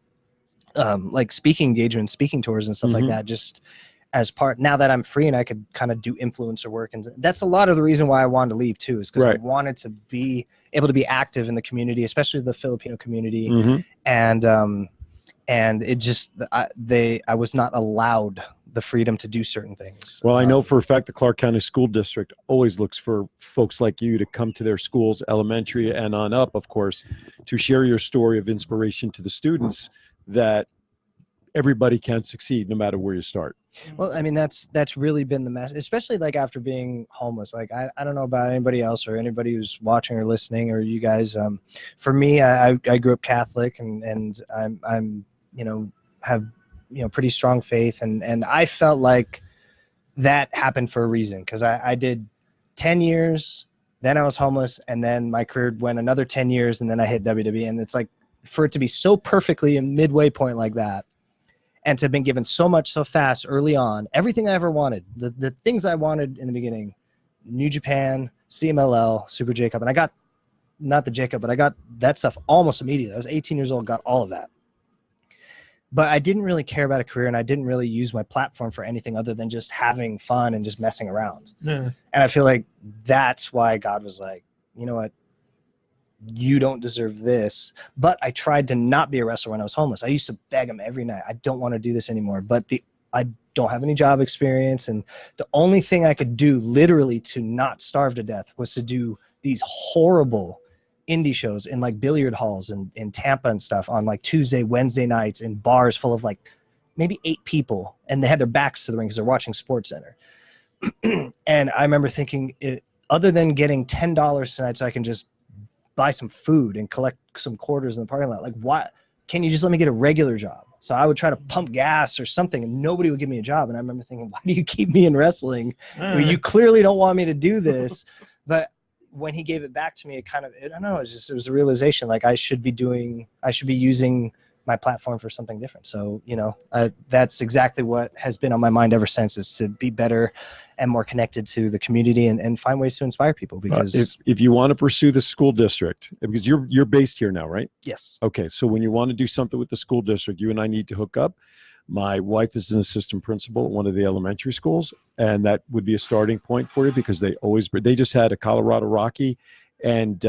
D: like speaking engagements, speaking tours and stuff like that, just as part, now that I'm free and I could kind of do influencer work. And that's a lot of the reason why I wanted to leave too, is because I wanted to be able to be active in the community, especially the Filipino community. And it just, I was not allowed the freedom to do certain things.
A: Well, I know for a fact the Clark County School District always looks for folks like you to come to their schools, elementary and on up, of course, to share your story of inspiration to the students that everybody can succeed no matter where you start.
D: Well, I mean, that's really been the mess, especially like after being homeless. Like, I don't know about anybody else or anybody who's watching or listening or you guys. For me, I grew up Catholic and I'm, you know, have, you know, pretty strong faith. And I felt like that happened for a reason. Cause I did 10 years, then I was homeless, and then my career went another 10 years, and then I hit WWE. And it's like, for it to be so perfectly a midway point like that, and to have been given so much so fast early on, everything I ever wanted, the things I wanted in the beginning, New Japan, CMLL, Super J-Cup, and I got, not the J-Cup, but I got that stuff almost immediately. I was 18 years old, got all of that. But I didn't really care about a career, and I didn't really use my platform for anything other than just having fun and just messing around. And I feel like that's why God was like, you know what? You don't deserve this. But I tried to not be a wrestler when I was homeless. I used to beg him every night. I don't want to do this anymore. But I don't have any job experience. And the only thing I could do literally to not starve to death was to do these horrible indie shows in like billiard halls and in Tampa and stuff on like Tuesday, Wednesday nights in bars full of like maybe 8 people. And they had their backs to the ring because they're watching Sports Center. And I remember thinking, other than getting $10 tonight so I can just buy some food and collect some quarters in the parking lot, like, why can you just let me get a regular job? So I would try to pump gas or something, and nobody would give me a job. And I remember thinking, why do you keep me in wrestling? I mean, you clearly don't want me to do this. But when he gave it back to me, it kind of, I don't know, it was a realization, like I should be using my platform for something different. So, you know, that's exactly what has been on my mind ever since, is to be better and more connected to the community and find ways to inspire people. Because
A: if you want to pursue the school district, because you're based here now, right?
D: Yes.
A: Okay. So when you want to do something with the school district, you and I need to hook up. My wife is an assistant principal at one of the elementary schools, and that would be a starting point for you, because they just had a Colorado Rocky, and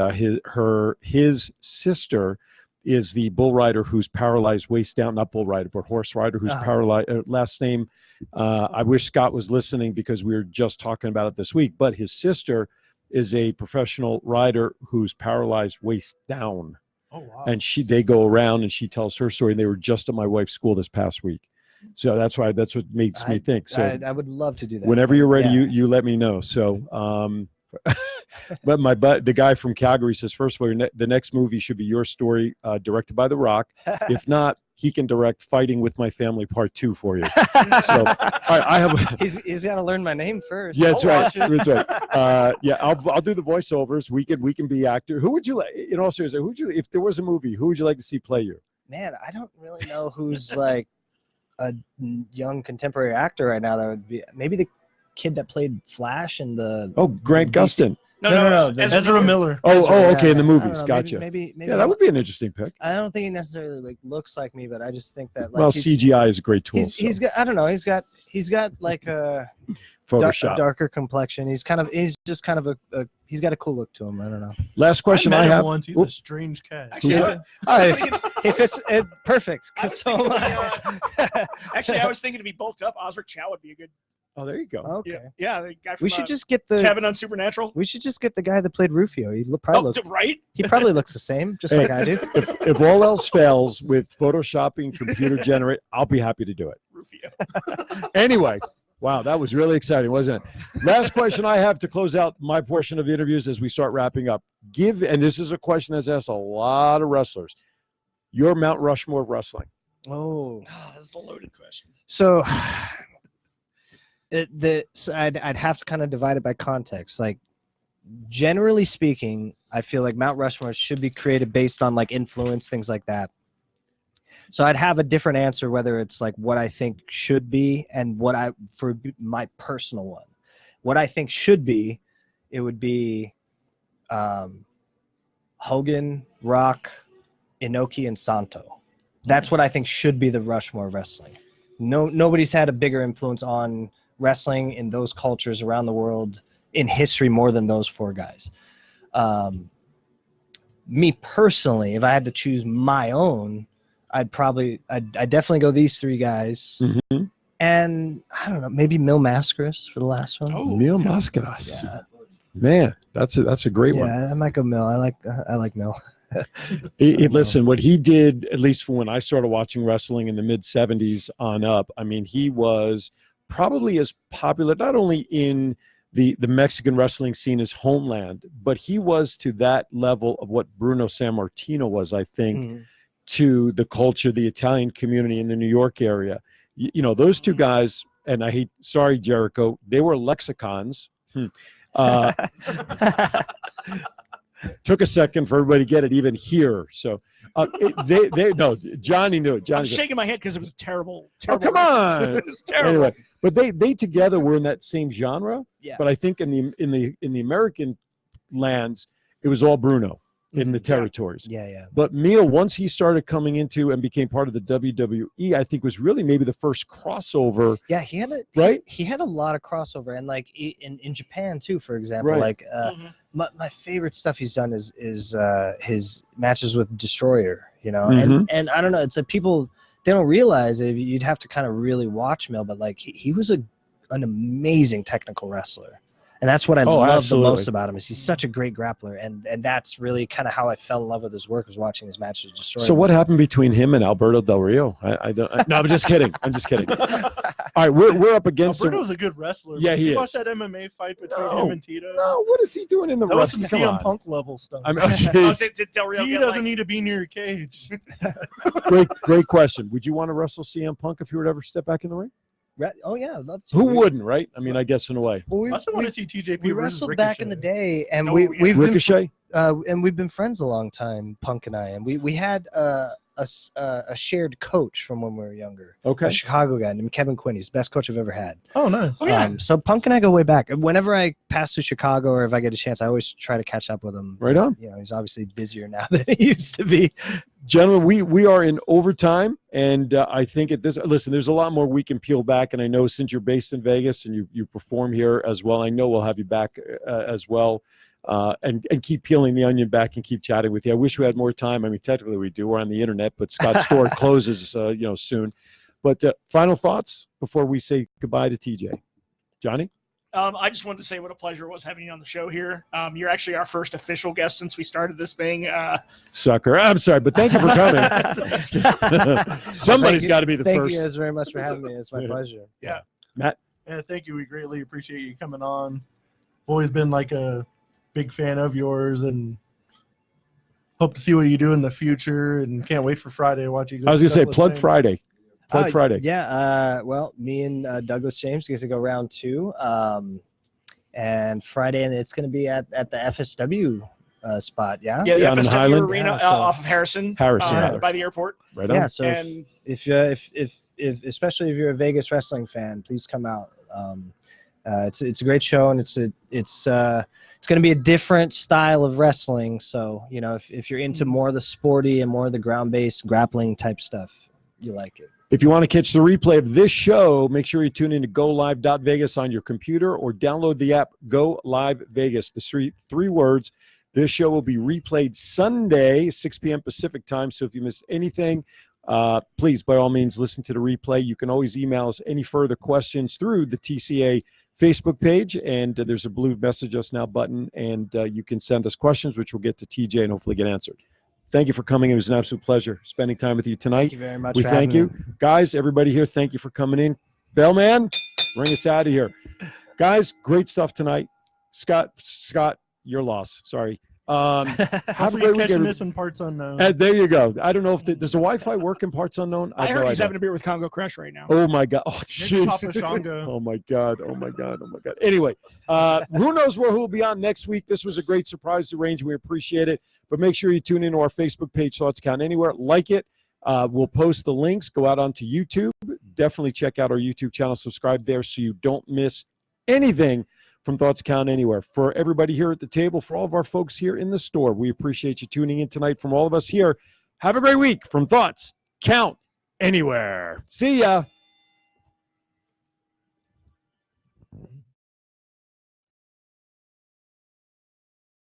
A: his sister is the bull rider who's paralyzed waist down, not bull rider, but horse rider who's paralyzed. Last name, I wish Scott was listening because we were just talking about it this week, but his sister is a professional rider who's paralyzed waist down.
B: Oh, wow.
A: And they go around and she tells her story. And they were just at my wife's school this past week. So that's what makes me think. So
D: I would love to do that.
A: Whenever you're ready, you let me know. So, but the guy from Calgary says, first of all, the next movie should be your story, directed by The Rock. If not, he can direct Fighting with My Family Part 2 for you. So I have.
D: He's got to learn my name first.
A: Yeah, that's right. That's right. Yeah, I'll do the voiceovers. We can be actor. Who would you like? In all seriousness, if there was a movie, who would you like to see play you?
D: Man, I don't really know who's like a young contemporary actor right now. That would be maybe the kid that played Flash in the.
A: Oh, Grant Gustin.
D: No.
B: Ezra Miller.
A: Okay, in the movies.
D: Know,
A: Gotcha.
D: Maybe.
A: Yeah, that would be an interesting pick.
D: I don't think he necessarily like looks like me, but I just think that like,
A: well, CGI is a great tool.
D: He's got. I don't know. He's got like a darker complexion. He's got a cool look to him. I don't know.
A: Last question I have.
B: Once. He's a strange cat.
C: Actually,
D: he fits it perfect. So
C: actually, I was thinking if he bulked up, Osric Chow would be a good
A: Oh, there you go.
D: Okay.
C: Yeah, the guy from
D: We should just get the
C: Kevin on Supernatural.
D: we should just get the guy that played Rufio. Probably looks,
C: Right?
D: he probably looks the same, just like I do.
A: If all else fails with photoshopping, computer generate, I'll be happy to do it.
C: Rufio.
A: Anyway, wow, that was really exciting, wasn't it? Last question I have to close out my portion of the interviews as we start wrapping up. And this is a question that's asked a lot of wrestlers. Your Mount Rushmore of wrestling.
D: Oh,
C: That's the loaded question.
D: so I'd have to kind of divide it by context. Like, generally speaking, I feel like Mount Rushmore should be created based on like influence, things like that. So I'd have a different answer whether it's like what I think should be and for my personal one. What I think should be, it would be Hogan, Rock, Inoki, and Santo. That's what I think should be the Rushmore of wrestling. Nobody's had a bigger influence on wrestling in those cultures around the world in history more than those four guys. Me personally, if I had to choose my own, I'd definitely go these three guys.
A: Mm-hmm.
D: And I don't know, maybe Mil Mascaras for the last one.
C: Oh,
A: Mil Mascaras.
D: Yeah.
A: Man, that's a great one.
D: Yeah, I might go Mil. I like Mil.
A: Listen, what he did, at least from when I started watching wrestling in the mid 70s on up, I mean, he was probably as popular, not only in the Mexican wrestling scene as homeland, but he was to that level of what Bruno Sammartino was, I think, to the culture, the Italian community in the New York area. You know, those two guys, and sorry, Jericho, they were lexicons. Took a second for everybody to get it even here. So no, Johnny knew it.
C: I'm shaking my head because it was terrible.
A: Oh, come on.
C: It was terrible.
A: Anyway, but they together were in that same genre.
D: Yeah.
A: But I think in the American lands, it was all Bruno in the territories.
D: Yeah.
A: But Mil, once he started coming into and became part of the WWE, I think was really maybe the first crossover.
D: Yeah, he had he had a lot of crossover, and like in Japan too, for example.
A: Right.
D: Like my favorite stuff he's done is his matches with Destroyer. You know, and I don't know, it's like people, they don't realize it. You'd have to kind of really watch Mil, but like he was an amazing technical wrestler. And that's what I love the most about him, is he's such a great grappler, and that's really kind of how I fell in love with his work, was watching his matches with Destroyer.
A: So what happened between him and Alberto Del Rio? No, I'm just kidding. I'm just kidding. All right, we're up against.
B: Alberto's a good wrestler.
A: Yeah, he is.
B: You watch that MMA fight between him and Tito?
A: No, what is he doing in the
B: That was some
A: wrestling?
B: CM Punk level stuff.
C: Did Del Rio
B: He
C: get,
B: doesn't need to be near a cage.
A: Great question. Would you want to wrestle CM Punk if you were to ever step back in the ring?
D: Oh yeah, I'd love to.
A: Who wouldn't, right? I mean, I guess in a way.
D: Well,
B: I still want to see TJP.
D: we
B: versus
D: wrestled
B: Ricochet.
D: back in the day, and
C: Oh,
D: we've been
A: Ricochet.
D: and we've been friends a long time, Punk and I, and we had a shared coach from when we were younger.
A: Okay.
D: A Chicago guy named Kevin Quinn. He's the best coach I've ever had.
B: Oh, nice.
D: So Punk and I go way back. Whenever I pass through Chicago, or if I get a chance, I always try to catch up with him.
A: Right on.
D: You know, he's obviously busier now than he used to be.
A: Gentlemen, we are in overtime, and I think listen, there's a lot more we can peel back, and I know since you're based in Vegas and you perform here as well, I know we'll have you back as well, and keep peeling the onion back and keep chatting with you. I wish we had more time. I mean, technically we do. We're on the internet, but Scott's store closes soon. But final thoughts before we say goodbye to TJ. Johnny?
C: I just wanted to say what a pleasure it was having you on the show here. You're actually our first official guest since we started this thing.
A: Sucker. I'm sorry, but thank you for coming. Somebody's got to be the
D: Thank
A: first.
D: you guys very much for having me. It's my pleasure.
C: Yeah.
A: Matt?
B: Yeah, thank you. We greatly appreciate you coming on. Always been like a big fan of yours, and hope to see what you do in the future, and can't wait for Friday to watch you go.
A: I was going to say,
B: Douglas
A: plug
B: James.
A: Friday. Plug Friday.
D: Yeah. Well, me and Douglas James get to go round 2. And Friday, and it's going to be at the FSW spot. Yeah.
C: Yeah, the
A: Down in
C: FSW
A: Highland?
C: Arena
D: Yeah, so-
C: off of Harrison.
A: Harrison.
C: By the airport.
A: Right on.
D: Yeah. So
C: And-
D: if especially if you're a Vegas wrestling fan, please come out. It's a great show, and it's going to be a different style of wrestling. So, you know, if you're into more of the sporty and more of the ground-based grappling type stuff, you like it.
A: If you want to catch the replay of this show, make sure you tune in to GoLive.Vegas on your computer, or download the app Go Live Vegas. The three words. This show will be replayed Sunday, 6 p.m. Pacific time. So if you missed anything, please, by all means, listen to the replay. You can always email us any further questions through the TCA Facebook page, and there's a blue message us now button, and you can send us questions, which we'll get to TJ and hopefully get answered. Thank you for coming. It was an absolute pleasure spending time with you tonight.
D: Thank you very much.
A: We
D: for
A: thank
D: having
A: you.
D: me.
A: Guys, everybody here, thank you for coming in. Bellman, bring us out of here. Guys, great stuff tonight. Scott, your loss. Sorry. Have a
B: Hopefully
A: great
B: he's
A: week.
B: catching this in parts unknown.
A: There you go. I don't know if does the Wi-Fi work in parts unknown?
C: I
A: have
C: heard
A: no
C: he's
A: idea.
C: having a beer with Congo Crush right now.
A: Oh my God. Oh
B: Maybe
A: jeez.
B: Papa Shango.
A: Oh my God. Oh my God. Oh my God. Anyway, who knows who will be on next week? This was a great surprise to arrange. We appreciate it. But make sure you tune into our Facebook page, Thoughts Count Anywhere. Like it. We'll post the links. Go out onto YouTube. Definitely check out our YouTube channel. Subscribe there so you don't miss anything from Thoughts Count Anywhere. For everybody here at the table, for all of our folks here in the store, we appreciate you tuning in tonight. From all of us here, have a great week from Thoughts Count Anywhere. See ya.